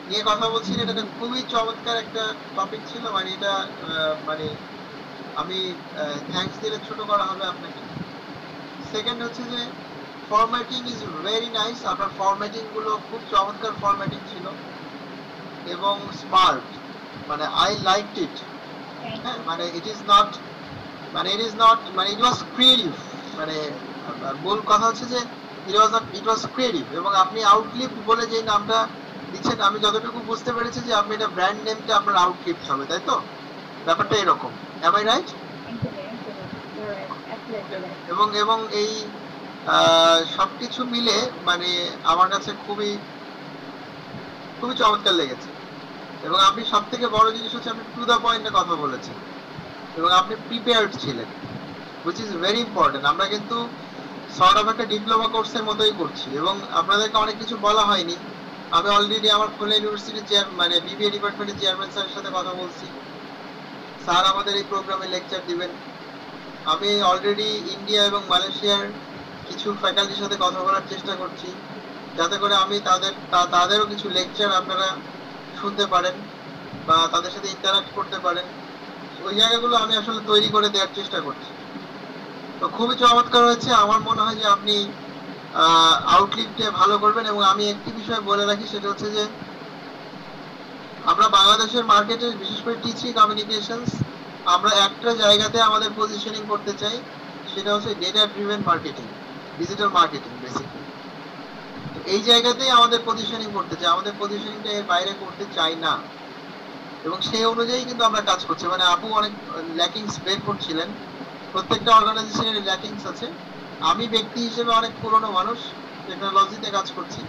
S1: নিয়ে কথা বলছিলেন, এটা খুবই চমৎকার একটা টপিক ছিল। মানে এটা মানে আমি থ্যাঙ্কস দিলে ছোট করা হবে আপনাকে। সেকেন্ড হচ্ছে যে ফরম্যাটিং ইজ ভেরি নাইস, আপনার ফরম্যাটিং গুলো খুব চমৎকার ফরম্যাটিং ছিল এবং স্মার্ট, মানে আই লাইকড ইট। হ্যাঁ, মানে ইট ইজ নট, মানে ইট ওয়াজ ক্রিয়েটিভ। মানে মূল কথা হচ্ছে যে ইট ওয়াজ ক্রিয়েটিভ। এবং আপনি আউটলিপ বলে যে নামটা দিচ্ছেন, আমি যতটুকু বুঝতে পেরেছি যে আপনি এটা ব্র্যান্ড নেমটা আপনার আউটলিপ হবে, তাই তো? ব্যাপারটা এরকম, এম আই রাইট? এবং এবং এই সবকিছু মিলে মানে আমার কাছে খুবই খুবই চমৎকার লেগেছে। এবং আপনি সব থেকে বড় জিনিস হচ্ছে আপনি টু দা পয়েন্টে কথা বলেছেন এবং আপনি প্রিপেয়ার্ড ছিলেন, হুইচ ইজ ভেরি ইম্পর্টেন্ট। আমরা কিন্তু সর্ট অফ একটা ডিপ্লোমা কোর্সের মতোই করছি এবং আপনাদেরকে অনেক কিছু বলা হয়নি। আমি অলরেডি আমার খুলনা ইউনিভার্সিটির মানে বিবিএ ডিপার্টমেন্টের চেয়ারম্যান স্যারের সাথে কথা বলছি। স্যার আমাদের এই প্রোগ্রামে লেকচার দিবেন। আমি অলরেডি ইন্ডিয়া এবং মালয়েশিয়ার কিছু ফ্যাকাল্টির সাথে কথা বলার চেষ্টা করছি যাতে করে আমি তাদেরও কিছু লেকচার আপনারা শুনতে পারেন বা তাদের সাথে ইন্টারাক্ট করতে পারেন। ওই জায়গাগুলো আমি আসলে তৈরি করে দেওয়ার চেষ্টা করছি। তো খুবই চমৎকার হয়েছে। আমার মনে হয় যে আপনি আউটলিটে ভালো করবেন। এবং আমি একটি বিষয় বলে রাখি, সেটা হচ্ছে যে আমরা বাংলাদেশের মার্কেটে বিশেষ করে টিচিং কমিউনিকেশনস আমরা একটা জায়গাতে আমাদের পজিশনিং করতে চাই, সেটা হচ্ছে data driven marketing, digital marketing basically. এই জায়গাতেই আমাদের পজিশনিং করতে চাই, আমাদের পজিশনিংটা এর বাইরে করতে চাই না। এবং সেই অনুযায়ী কিন্তু আমরা কাজ করছি। মানে আপু অনেক ল্যাকিংস বের করছিলেন, প্রত্যেকটা অর্গানাইজেশনের ল্যাকিংস আছে। আমি ব্যক্তি হিসেবে অনেক পুরনো মানুষ, টেকনোলজিতে কাজ করছি,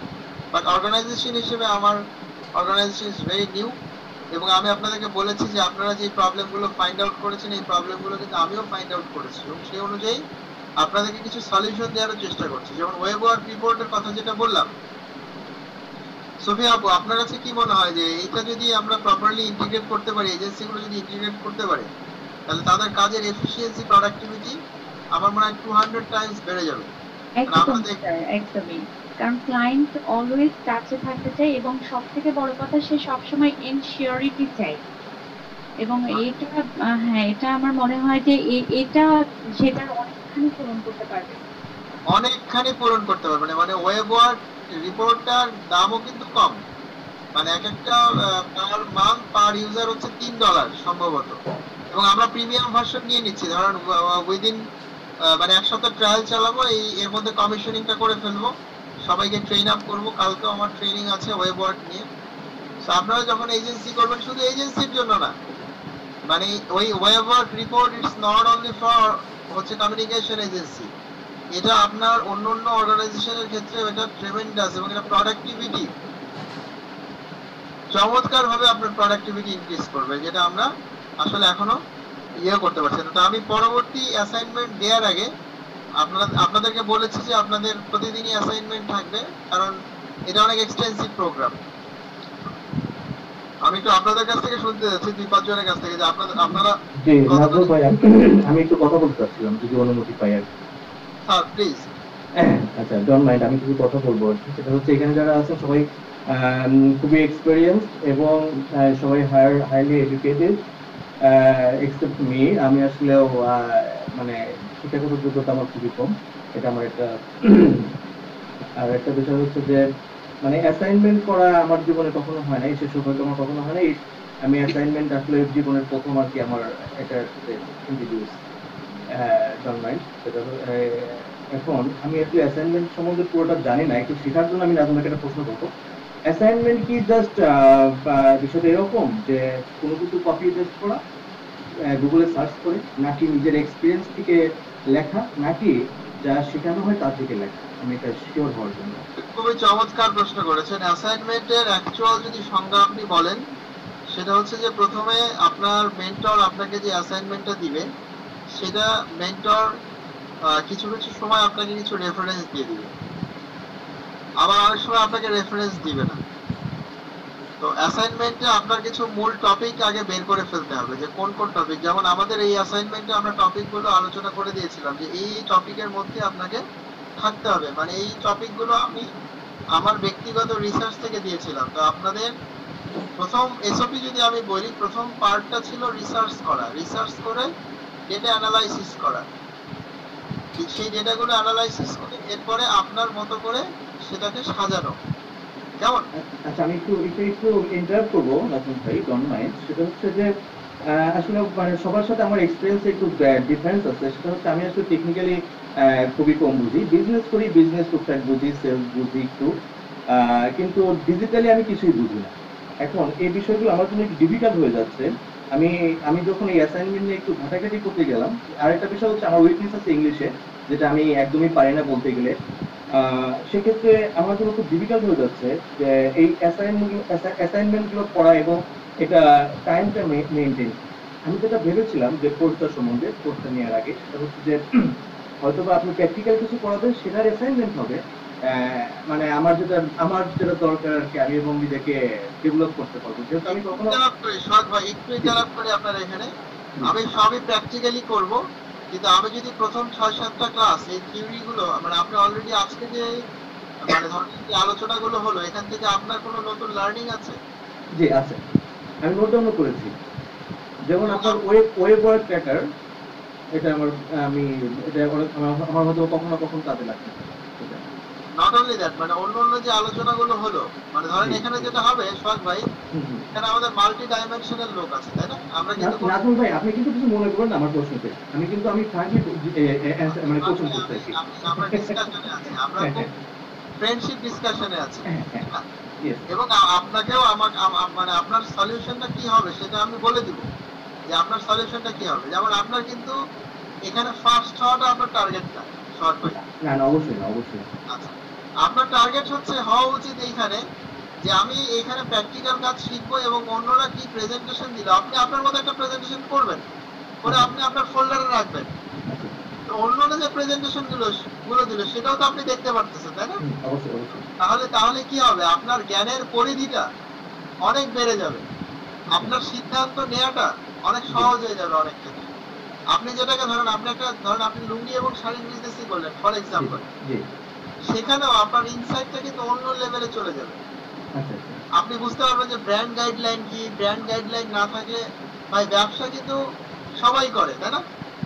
S1: বাট অর্গানাইজেশন হিসেবে আমার অর্গানাইজেশন ইজ ভেরি নিউ। এবং আমি আপনাদেরকে বলেছি যে আপনারা যে প্রবলেমগুলো ফাইন্ড আউট করেছেন, এই প্রবলেমগুলো কিন্তু আমিও ফাইন্ড আউট করেছি এবং সেই অনুযায়ী আপনাদেরকে কিছু সলিউশন দেওয়ার চেষ্টা করছি। যেমন ওয়েব ওয়ার্ক রিপোর্টের কথা যেটা বললাম, সোফিয়া আপু আপনার কাছে কি মনে হয় যে এটা যদি আমরা প্রপারলি ইন্টিগ্রেট করতে পারি, এজেন্সিগুলো যদি ইন্টিগ্রেট করতে পারে, তাহলে তাদের কাজের এফিসিয়েন্সি, প্রোডাক্টিভিটি আমার মনে হয় 200 টাইমস বেড়ে যাবে।
S3: একদম স্যার, একদমই। কারণ ক্লায়েন্ট অলওয়েজ টাচে থাকতে চায় এবং সব থেকে বড় কথা সে সবসময় এনশিওরিটি চায়। এবং এটা হ্যাঁ, এটা আমার মনে হয় যে এটা সেটার অনেকখানি পূরণ করতে পারবে।
S1: অনেকখানি পূরণ করতে পারবেন। মানে ওয়েব ওয়ার্ক রিপোর্টটার দামও কিন্তু কম, মানে এক একটা পার মান্থ পার ইউজার হচ্ছে $3 সম্ভবত, এবং আমরা প্রিমিয়াম ভার্সন নিয়ে নিচ্ছি। ধরেন উইদিন মানে এক সপ্তাহ ট্রায়াল চালাবো, এর মধ্যে কমিশনিংটা করে ফেলবো, সবাইকে ট্রেন আপ করবো। কালকে আমার ট্রেনিং আছে ওয়েব ওয়ার্ক নিয়ে। তো আপনারা যখন এজেন্সি করবেন, শুধু এজেন্সির জন্য না, মানে ওই web work report it's not only for হচ্ছে কমিউনিকেশন এজেন্সি, এটা আপনার অন্য অন্য অর্গানাইজেশনের ক্ষেত্রে এটা ট্রেমেন্ডাস, এবং এটা প্রোডাক্টিভিটি চমৎকার ভাবে আপনার প্রোডাক্টিভিটি ইনক্রিজ করবে, যেটা আমরা আসলে এখনো করতে পারছি না। তো আমি পরবর্তী অ্যাসাইনমেন্ট দেওয়ার আগে আপনাদেরকে বলেছি যে আপনাদের প্রতিদিনই অ্যাসাইনমেন্ট থাকবে, কারণ এটা অনেক এক্সটেন্সিভ প্রোগ্রাম। আমি একটু আপনাদের কাছ থেকে শুনতে যাচ্ছি, 2-5 জনের কাছ থেকে, যে আপনারা
S4: জি নাজমুল ভাই, আমি একটু কথা বলতে চাচ্ছিলাম যদি অনুমতি পাই আর কি।
S1: Sir please.
S4: আচ্ছা, ডোন্ট মাইন্ড, আমি কিছু কথা বলবো আর কি। সেটা হচ্ছে এখানে যারা আছেন সবাই খুবই এক্সপেরিয়েন্স এবং সবাই হাইলি এডুকেটেড, এক্সেপ্ট মি। আমি আসলেও মানে শিক্ষাগত যোগ্যতা আমার খুবই কম, এটা আমার একটা। আর একটা বিষয় হচ্ছে যে মানে অ্যাসাইনমেন্ট করা আমার জীবনে কখনো হয় নাই, সে সৌভাগ্য আমার কখনো হয় নাই। আমি অ্যাসাইনমেন্ট আসলে জীবনের প্রথম আর কি আমার এটার সাথে ইন্ট্রোডিউস, ডোন্ট মাইন্ড। সেটা এখন আমি একটু অ্যাসাইনমেন্ট সম্বন্ধে পুরোটা জানি না, একটু শেখার জন্য আমি আপনাকে একটা প্রশ্ন করবো। অ্যাসাইনমেন্ট কি জাস্ট বিষয়টা এরকম যে কোনো কিছু কপি পেস্ট করা, গুগলে সার্চ করে, নাকি নিজের এক্সপিরিয়েন্স থেকে লেখা, নাকি যা শেখানো হয় তা থেকে লেখা? আমি এটা শিওর হওয়ার জন্য।
S1: খুবই চমৎকার প্রশ্ন করেছেন। অ্যাসাইনমেন্টের অ্যাকচুয়াল যদি সংজ্ঞা আপনি বলেন, সেটা হচ্ছে যে প্রথমে আপনার মেন্টর আপনাকে যে অ্যাসাইনমেন্টটা দিবে, সেটা মেন্টর কিছু কিছু সময় আপনাকে কিছু রেফারেন্স দিয়ে দিবে, আবার অনেক সময় আপনাকে রেফারেন্স দিবে না। তো অ্যাসাইনমেন্টে আপনার কিছু মূল টপিক আগে বের করে ফেলতে হবে, যে কোন কোন টপিক। যেমন আমাদের এই অ্যাসাইনমেন্টে আমরা টপিকগুলো আলোচনা করে দিয়েছিলাম যে এই টপিকের মধ্যে আপনাকে থাকতে হবে, মানে এই টপিকগুলো আমি আমার ব্যক্তিগত রিসার্চ থেকে দিয়েছিলাম। তো আপনাদের প্রথম এসওপি যদি আমি বলি, প্রথম পার্টটা ছিল রিসার্চ করা, রিসার্চ করে ডেটা অ্যানালাইসিস করা, সেই ডেটাগুলো অ্যানালাইসিস করে এরপরে আপনার মতো করে সেটাকে সাজানো। কেমন?
S4: আচ্ছা, আমি একটু ইন্টারাপ্ট করবো নাজমুল ভাই, ডোন্ট মাইন্ড। সেটা হচ্ছে যে আসলে মানে সবার সাথে আমার এক্সপিরিয়েন্স একটু ডিফারেন্স আছে। সেটা হচ্ছে আমি আসলে টেকনিক্যালি খুবই কম বুঝি, বিজনেস করি, বিজনেস টুকটাক বুঝি, সেলস বুঝি একটু, কিন্তু ডিজিটালি আমি কিছুই বুঝি না। এখন এই বিষয়গুলো আমার জন্য একটু ডিফিকাল্ট হয়ে যাচ্ছে। আমি যখন এই অ্যাসাইনমেন্ট নিয়ে একটু ঘাটাঘাটি করতে গেলাম, আরেকটা বিষয় হচ্ছে আমার উইকনেস আছে ইংলিশে, যেটা আমি একদমই পারি না বলতে গেলে। সেক্ষেত্রে আমার জন্য খুব ডিফিকাল্ট হয়ে যাচ্ছে যে এই অ্যাসাইনমেন্টগুলো পড়া এবং এটা টাইমটা মেনটেন। আমি যেটা ভেবেছিলাম যে কোর্সটা সম্বন্ধে, কোর্সটা নেওয়ার আগে, সেটা হচ্ছে যে হয়তো বা আপনি প্র্যাকটিক্যাল কিছু পড়াবেন, সেটার অ্যাসাইনমেন্ট হবে। মানে আমার যেটা দরকার আর কি, আমি এবং নিজেকে ডেভেলপ করতে পারবো, যেহেতু আমি কখনো
S1: একটু ইন্টারাপ্ট করি আপনার এখানে। আমি সবই প্র্যাকটিক্যালি করব, কিন্তু আমি যদি প্রথম 6-7টা ক্লাস এই থিওরি গুলো, মানে আপনি অলরেডি আজকে যে মানে ধরেন যে আলোচনাগুলো হলো, এখান থেকে আপনার কোনো নতুন লার্নিং আছে?
S4: জি আছে, আমি নোট ডাউন করেছি। যেমন আপনার ওয়েব ওয়ার্ক ট্র্যাকার, এটা আমি এটা আমার হয়তো কখনো কখনো কাজে লাগছে।
S1: নট অনলি দ্যাট, মানে অন্য অন্য যে আলোচনাগুলো হলো, মানে ধরেন এখানে যেটা হবে সোহাগ ভাই, এখানে আমাদের মাল্টি ডাইমেনশনাল লোক আছে, তাই না? আমরা কিন্তু
S4: নাজমুল ভাই, আপনি কিন্তু কিছু মনে করবেন না আমার প্রশ্নতে, আমি ফ্র্যাঙ্কলি মানে কোশ্চেন করতে চাইছি।
S1: আমরা ডিসকাশনে আছি, আমরা ফ্রেন্ডশিপ ডিসকাশনে আছি, এবং আপনাকেও মানে আপনার সলিউশনটা কি হবে সেটা আমি বলে দিব, যে আপনার সলিউশনটা কি হবে। যেমন আপনার কিন্তু এখানে ফার্স্ট হওয়াটা আপনার টার্গেট না, শর্ট ভাই।
S4: না না, অবশ্যই না, অবশ্যই।
S1: আচ্ছা, আপনার টার্গেট হচ্ছে হওয়া উচিত এইখানে যে আমি এখানে প্র্যাকটিক্যাল কাজ শিখবো, এবং অন্যরা কি প্রেজেন্টেশন দিল আপনি আপনার মতো একটা প্রেজেন্টেশন করবেন, করে আপনি আপনার ফোল্ডারে রাখবেন। তো অন্যরা যে প্রেজেন্টেশন গুলো দিল সেটাও তো আপনি দেখতে পারতেছেন, তাই না? তাহলে কি হবে, আপনার জ্ঞানের পরিধিটা অনেক বেড়ে যাবে, আপনার সিদ্ধান্ত নেওয়াটা অনেক সহজ হয়ে যাবে অনেক ক্ষেত্রে। আপনি যেটাকে ধরেন আপনি লুঙ্গি এবং শাড়ির বিজনেসই করলেন ফর এক্সাম্পল, সেখানেও আপনার ইনসাইটটা কিন্তু অন্য লেভেলে চলে যাবে। আপনি বুঝতে পারবেন যে ব্র্যান্ড গাইডলাইন কি, ব্র্যান্ড গাইডলাইন না থাকলে ভাই ব্যবসা কিন্তু সবাই করে, তাই না?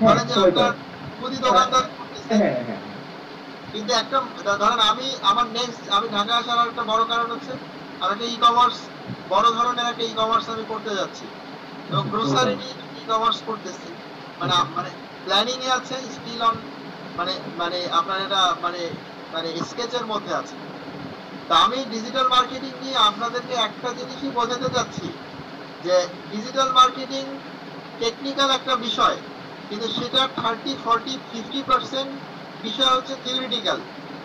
S1: ধরেন যে আপনার মুদি দোকানদার, কিন্তু একটা ধরেন আমার নেক্সট আমি ঢাকা আসার আর একটা বড় কারণ হচ্ছে আমি একটা ই-কমার্স বড় ধরনের একটা ই-কমার্স আমি করতে যাচ্ছি এবং গ্রোসারি ই-কমার্স করতেছি মানে প্ল্যানিং এ আছে স্টিল অন মানে আপনার এটা মানে স্কেচের মধ্যে আছে। তা আমি ডিজিটাল মার্কেটিং নিয়ে আপনাদেরকে একটা জিনিসই বোঝাতে চাচ্ছি যে ডিজিটাল মার্কেটিং টেকনিক্যাল একটা বিষয়, কিন্তু সেটা 30-40-50% বিষয় হচ্ছে থিওরিটিক্যাল।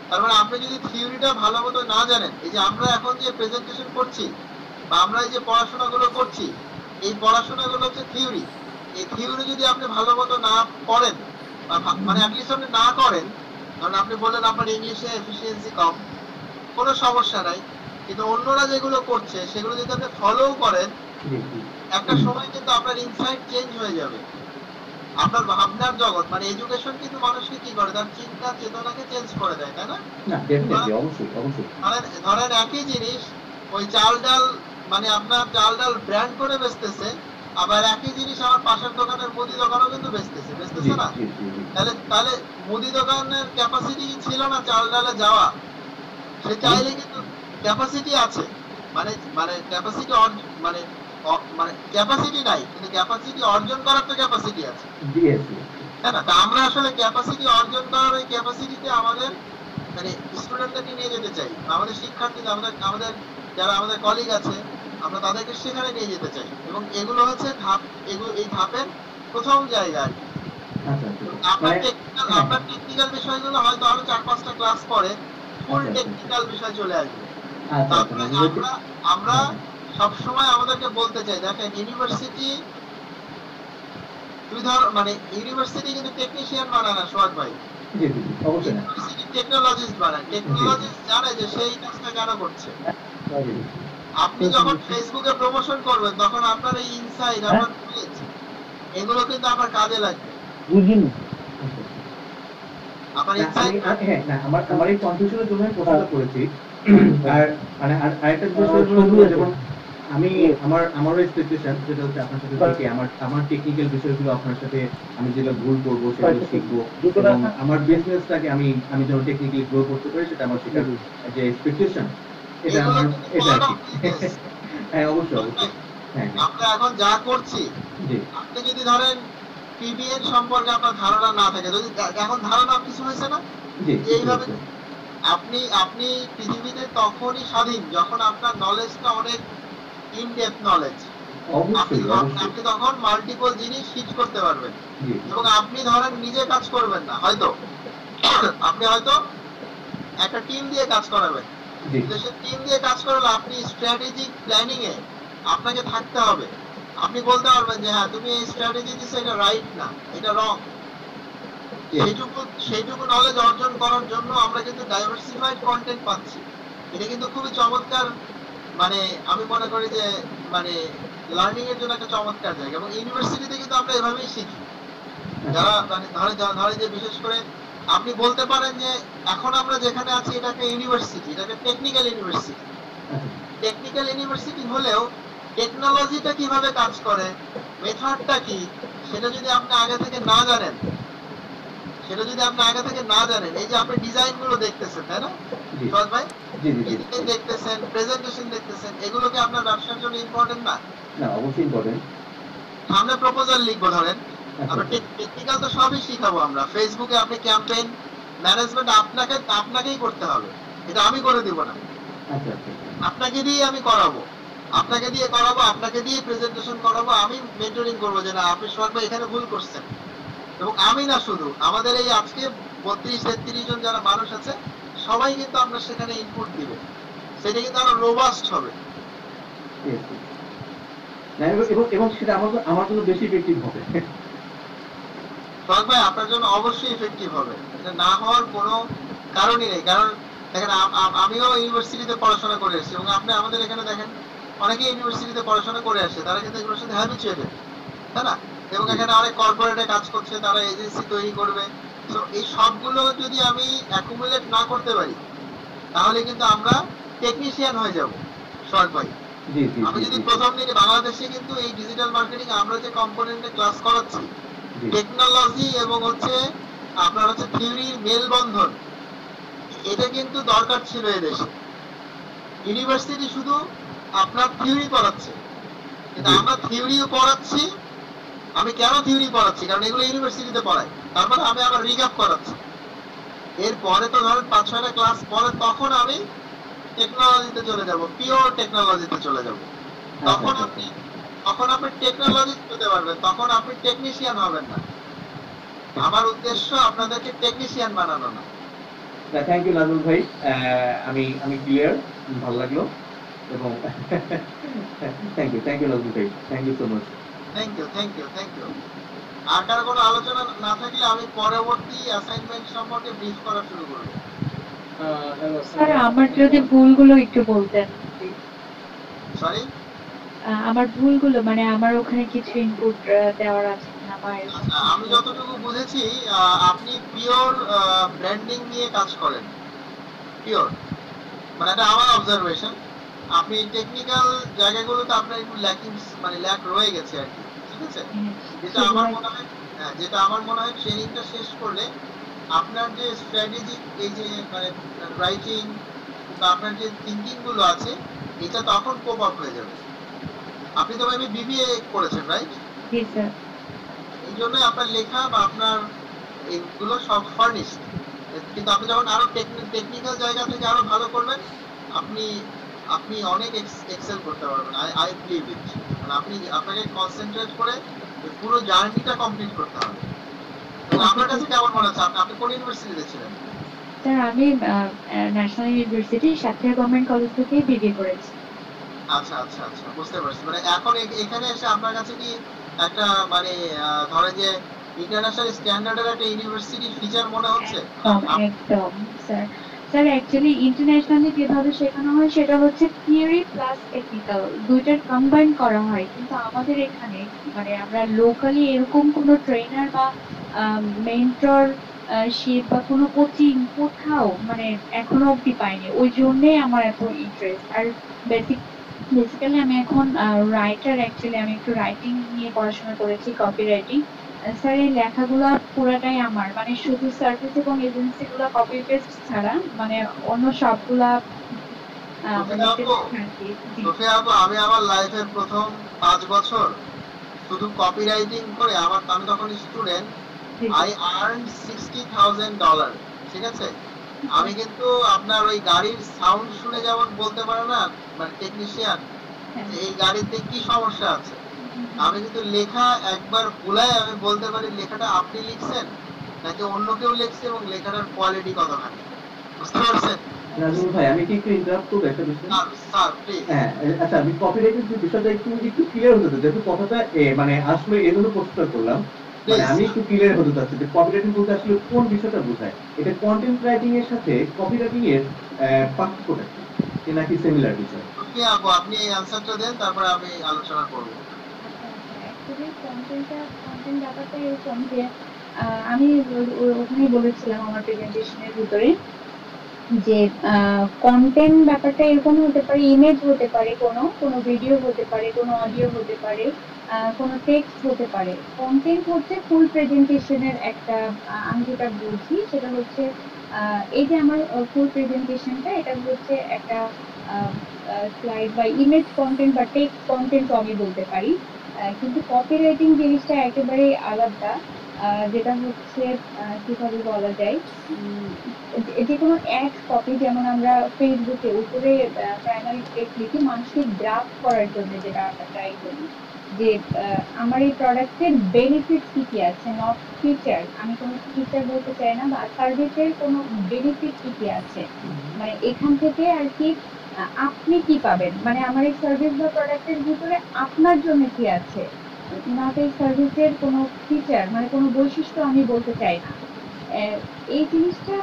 S1: তার মানে আপনি যদি থিওরিটা ভালো মতো না জানেন, এই যে আমরা এখন যে প্রেজেন্টেশন করছি বা আমরা এই যে পড়াশোনাগুলো করছি, এই পড়াশোনাগুলো হচ্ছে থিওরি। এই থিওরি যদি আপনি ভালো মতো না পড়েন মানে অ্যাটলিস্ট আপনি না করেন, কারণ আপনি বললেন আপনার ইংলিশে এফিসিয়েন্সি কম, কোনো সমস্যা নাই, কিন্তু অন্যরা যেগুলো করছে সেগুলো যদি আপনি ফলো করেন একটা সময় কিন্তু আপনার ইনসাইট চেঞ্জ হয়ে যাবে, আপনার ভাবনার জগৎ মানে এডুকেশন কিন্তু মানুষকে কি করে তার চিন্তা চেতনাকে চেঞ্জ করে দেয়, তাই না?
S4: না ডেফিনেটলি, অবশ্যই অবশ্যই।
S1: ধরেন একই জিনিস ওই চাল ডাল মানে আপনার চাল ডাল ব্র্যান্ড করে বেচতেছে, আবার একই জিনিস আমার পাশের দোকানের মুদি দোকানও কিন্তু বেচতেছে না। তাহলে মুদি দোকানের ক্যাপাসিটি ছিল না চাল ডালে যাওয়া, সে চাইলে কিন্তু ক্যাপাসিটি আছে, মানে ক্যাপাসিটি মানে ক্যাপাসিটি নাই কিন্তু ক্যাপাসিটি অর্জন করার তো ক্যাপাসিটি আছে, তাই না? তা আমরা আসলে ক্যাপাসিটি অর্জন করার ওই ক্যাপাসিটিতে আমাদের মানে স্টুডেন্টদেরকে নিয়ে যেতে চাই, আমাদের শিক্ষার্থী আমাদের যারা আমাদের কলিগ আছে আমরা তাদেরকে সেখানে নিয়ে যেতে চাই, এবং এগুলো হচ্ছে এই ধাপের প্রথম জায়গা আর কি। আপনার টেকনিক্যাল বিষয়গুলো হয়তো আরো 4-5টা ক্লাস পরে ফুল টেকনিক্যাল বিষয় চলে আসবে। আমরা সবসময় আমাদেরকে বলতে চাই, দেখেন ইউনিভার্সিটি মানে ইউনিভার্সিটি কিন্তু টেকনিশিয়ান বানায় না সোহাগ ভাই, ইউনিভার্সিটি টেকনোলজিস্ট বানায়। টেকনোলজিস্ট জানে যে সেই কাজটা কেন করছে। আপনি যখন ফেসবুকে প্রমোশন করবেন তখন আপনার এই ইনসাইট আপনার নলেজ এগুলো কিন্তু আপনার কাজে লাগবে। আপনার ইনসাইট
S4: আমার এই কনফিউশনের জন্য আমি প্রশ্নটা করেছি। আর মানে আরেকটা বিষয় হলো যেমন আমারও এক্সপেকটেশন যেটা হচ্ছে আপনার সাথে থেকে আমার টেকনিক্যাল বিষয়গুলো আপনার সাথে আমি যেটা ভুল করবো সেগুলো শিখবো, এবং আমার বিজনেসটাকে আমি যেন টেকনিক্যালি গ্রো করতে পারি সেটা আমার শেখার যে এক্সপেকটেশন এটা আর কি। হ্যাঁ অবশ্যই অবশ্যই। হ্যাঁ
S1: আমরা এখন যা করছি, আপনি যদি ধরেন পিবিএন সম্পর্কে আপনার ধারণা না থাকে, যদি এখন ধারণা কিছু হয়েছে না এইভাবে আপনি পৃথিবীতে তখনই স্বাধীন যখন আপনার নলেজটা অনেক ইন ডেপথ নলেজ, আপনি তখন মাল্টিপল জিনিস হিট করতে পারবেন, এবং আপনি ধরেন নিজে কাজ করবেন না, আপনি হয়তো একটা টিম দিয়ে কাজ করাবেন, সেই টিম দিয়ে কাজ করলে আপনি স্ট্র্যাটেজিক প্ল্যানিং এ আপনাকে থাকতে হবে। আপনি বলতে পারবেন যে হ্যাঁ তুমি এই স্ট্র্যাটেজি দিছো এটা রাইট না, এটা রং। সেইটুকু নলেজ অর্জন করার জন্য আমরা কিন্তু ডাইভার্সিফাইড কন্টেন্ট পাচ্ছি। এটা কিন্তু খুবই চমৎকার, মানে আমি মনে করি যে মানে লার্নিং এর জন্য একটা চমৎকার জায়গা, এবং ইউনিভার্সিটিতে কিন্তু আমরা এভাবেই শিখি। যারা মানে ধরে যে বিশেষ করে আপনি বলতে পারেন যে এখন আমরা যেখানে আছি এটা একটা ইউনিভার্সিটি, এটা একটা টেকনিক্যাল ইউনিভার্সিটি। টেকনিক্যাল ইউনিভার্সিটি হলেও টেকনোলজিটা কিভাবে কাজ করে, মেথডটা কি, সেটা যদি আপনি আগে থেকে না জানেন, এই যে আপনি ডিজাইন গুলো দেখতেছেন, তাই না সহজ ভাই, ডিজাইন দেখতেছেন, প্রেজেন্টেশন দেখতেছেন, এগুলো কি আপনার ব্যবসার জন্য ইম্পর্টেন্ট না?
S4: না অবশ্যই ইম্পর্টেন্ট।
S1: আমরা প্রপোজাল লিখবো, ধরেন আমরা টেকনিক্যাল তো সবই শিখাবো আমরা। ফেসবুকে আপনি ক্যাম্পেইন ম্যানেজমেন্ট আপনাকেই করতে হবে, এটা আমি করে দিব না, আপনাকে দিয়ে আমি করাবো, আপনাকে দিয়ে প্রেজেন্টেশন করাবো, আমি মেন্টরিং করবো যে না আপনি সোহাগ ভাই এখানে ভুল করছেন। এবং আমি না শুধু, আমাদের এই আজকে 32-33 জন যারা মানুষ আছে সবাই কিন্তু আপনার সেখানে ইনপুট দিবে, সেটা কিন্তু আরো রোবাস্ট হবে,
S4: এবং সেটা আমার জন্য বেশি ইফেক্টিভ হবে।
S1: সোহাগ ভাই আপনার জন্য অবশ্যই ইফেক্টিভ হবে, এটা না হওয়ার কোনো কারণই নেই। কারণ দেখেন আমিও ইউনিভার্সিটিতে পড়াশোনা করে এসেছি, এবং আপনি আমাদের এখানে দেখেন অনেকে ইউনিভার্সিটিতে পড়াশোনা করে আসছে, তারা কিন্তু এগুলোর সাথে হ্যাবিচুয়েটেড, তাই না? এবং এখানে অনেক কর্পোরেটে কাজ করছে, তারা এজেন্সি তৈরি করবে। তো এই সবগুলো যদি আমি অ্যাকুমুলেট না করতে পারি তাহলে কিন্তু আমরা টেকনিশিয়ান হয়ে যাব সোহাগ ভাই। আমি যদি প্রথম দিনে বাংলাদেশে কিন্তু এই ডিজিটাল মার্কেটিং আমরা যে কম্পোনেন্টে ক্লাস করাচ্ছি, টেকনোলজি এবং আপনার থিওরির মেলবন্ধন, এটা কিন্তু দরকার ছিল এই দেশে। ইউনিভার্সিটি শুধু আপনার থিওরি পড়াচ্ছে, কিন্তু আমরা থিওরিও পড়াচ্ছি। আমি কেন থিওরি পড়াচ্ছি? কারণ এগুলো ইউনিভার্সিটিতে পড়াই, তারপরে আমি আবার রিক্যাপ করাচ্ছি। এরপরে তো ধরেন 5-6টা ক্লাস পরে তখন আমি টেকনোলজিতে চলে যাব, পিওর টেকনোলজিতে চলে যাব। তখন আপনি টেকনোলজি পেতে পারবেন, তখন আপনি টেকনিশিয়ান হবেন না। আমার উদ্দেশ্য আপনাদেরকে টেকনিশিয়ান বানানো না।
S4: থ্যাংক ইউ নাজমুল ভাই, আমি ক্লিয়ার, ভালো লাগলো এবং থ্যাংক ইউ নাজমুল ভাই, thank you so much.
S1: Thank you. আর কারো কোনো আলোচনা না থাকলে আমি পরবর্তী অ্যাসাইনমেন্ট সম্পর্কে ব্রিফ করা শুরু করব।
S3: স্যার আমার যদি ভুলগুলো একটু বলতেন।
S1: সরি,
S3: আমার ভুলগুলো মানে আমার ওখানে কিছু ইনপুট দেওয়ার আছে না বা
S1: আচ্ছা, আমি যতটুকু বুঝেছি আপনি পিওর ব্র্যান্ডিং নিয়ে কাজ করেন। পিওর মানে এটা আমার অবজারভেশন। আপনি টেকনিক্যাল জায়গাগুলোতে আপনার একটু ল্যাক রয়ে গেছে আর কি, ঠিক আছে? যেটা আমার মনে হয় ট্রেনিংটা শেষ করলে আপনার যে স্ট্র্যাটেজিক এই যে মানে রাইটিং বা আপনার যে থিঙ্কিং গুলো আছে এটা তখন কোপ আপ হয়ে যাবে। আপনি তো মেবি বিবিএ করেছেন, রাইট?
S3: জি স্যার।
S1: এই জন্য আপনার লেখা বা আপনার এগুলো সব ফার্নিশড। কিন্তু আপনি যখন আরো টেকনিক্যাল জায়গা থেকে আরো ভালো করবেন, আপনি অনেক এক্সেল করতে পারবেন। I believe it. মানে আপনাকে কনসেন্ট্রেট করে পুরো জার্নিটা কমপ্লিট করতে হবে। এবং আপনার কাছে কেমন মনে হচ্ছে? আপনি কোন ইউনিভার্সিটিতে ছিলেন?
S3: স্যার আমি national university Satkhira government college থেকে বিবিএ করেছি।
S1: আচ্ছা, বুঝতে পারছি। মানে এখন এখানে এসে আপনার কাছে কি একটা মানে ধরেন যে ইন্টারন্যাশনাল স্ট্যান্ডার্ডের একটা ইউনিভার্সিটির ফিচার মনে হচ্ছে?
S3: একদম স্যার। স্যার অ্যাকচুয়ালি ইন্টারন্যাশনালি যেভাবে শেখানো হয় সেটা হচ্ছে থিওরি প্লাস টেকনিক্যাল দুইটার কম্বাইন করা হয়, কিন্তু আমাদের এখানে মানে আমরা লোকালি এরকম কোনো ট্রেনার বা মেন্টর শিপ বা কোনো কোচিং কোথাও মানে এখনো অব্দি পাইনি। ওই জন্যই আমার এত ইন্টারেস্ট। আর বেসিক্যালি আমি এখন রাইটার। অ্যাকচুয়ালি আমি একটু রাইটিং নিয়ে পড়াশোনা করেছি, কপি রাইটিং। স্যার এই লেখাগুলো পুরাটাই আমার, মানে শুধু সার্ভিস এবং এজেন্সি গুলা কপি পেস্ট ছাড়া মানে অন্য সবগুলা
S1: সোফিয়া আপু, আমি আমার লাইফের প্রথম 5 বছর শুধু কপি রাইটিং করে আমি তখন স্টুডেন্ট, আই আর্ন $60,000, ঠিক আছে? আমি কিন্তু আপনার ওই গাড়ির সাউন্ড শুনে যেমন বলতে পারে না মানে টেকনিশিয়ান এই গাড়িতে কি সমস্যা আছে, আমি কিন্তু লেখা একবার ভুলাই আমি বলতে পারি লেখাটা আপনি লিখছেন নাকি অন্য কেউ লিখছে এবং লেখাটার কোয়ালিটি কতখানি। বুঝতে পারছেন?
S4: নাজমুল ভাই, আমি কি একটু ইন্টারাপ্ট করবো একটা বিষয়?
S1: Sir please.
S4: হ্যাঁ, আচ্ছা, আমি কপিরাইটের যে বিষয়টা একটু ক্লিয়ার হতে চাই, যেহেতু কথাটা মানে আসলে এই জন্য প্রশ্ন করলাম। মানে আমি একটু ক্লিয়ার হতে চাচ্ছি যে কপিরাইটিং বলতে আসলে কোন বিষয়টা বোঝায়? এটা কন্টেন্ট রাইটিং এর সাথে কপিরাইটিং এর পার্থক্যটা কি নাকি সিমিলার বিষয়?
S1: ওকে আপু, আপনি এই অ্যানসারটা দেন, তারপরে আমি আলোচনা করব।
S3: অ্যাকচুয়ালি কন্টেন্ট ব্যাপারটা এরকম যে আমি ওখানে বলেছিলাম আমার প্রেজেন্টেশনের ভিতরে যে কন্টেন্ট ব্যাপারটা এরকম হতে পারে, ইমেজ হতে পারে, কোনো ভিডিও হতে পারে, কোনো অডিও হতে পারে, কোনো টেক্সট হতে পারে। কন্টেন্ট হচ্ছে ফুল প্রেজেন্টেশনের একটা আমি যেটা বলছি সেটা হচ্ছে এই যে আমার ফুল প্রেজেন্টেশনটা এটা হচ্ছে একটা স্লাইড বা ইমেজ কন্টেন্ট বা টেক্সট কন্টেন্ট আমি বলতে পারি। কিন্তু কপিরাইটিং জিনিসটা একেবারে আলাদা। যেটা হচ্ছে কিভাবে বলা যায়, যে কোনো অ্যাড কপি, যেমন আমরা ফেসবুকে উপরে প্রাইমারি টেক্সট লিখি মানুষকে ড্রাফট করার জন্য যেটা আমরা ট্রাই করি যে আমার এই প্রোডাক্টের বেনিফিট কি কি আছে, নট ফিচার। আমি কোনো ফিচার বলতে চাই না, বা সার্ভিসের কোনো বেনিফিট কি কি আছে, মানে এখান থেকে আর কি আপনি কি পাবেন, মানে আমার এই সার্ভিস বা প্রোডাক্টের ভিতরে আপনার জন্য কি আছে, নট এই সার্ভিসের কোনো ফিচার মানে কোনো বৈশিষ্ট্য আমি বলতে চাই না। এই জিনিসটা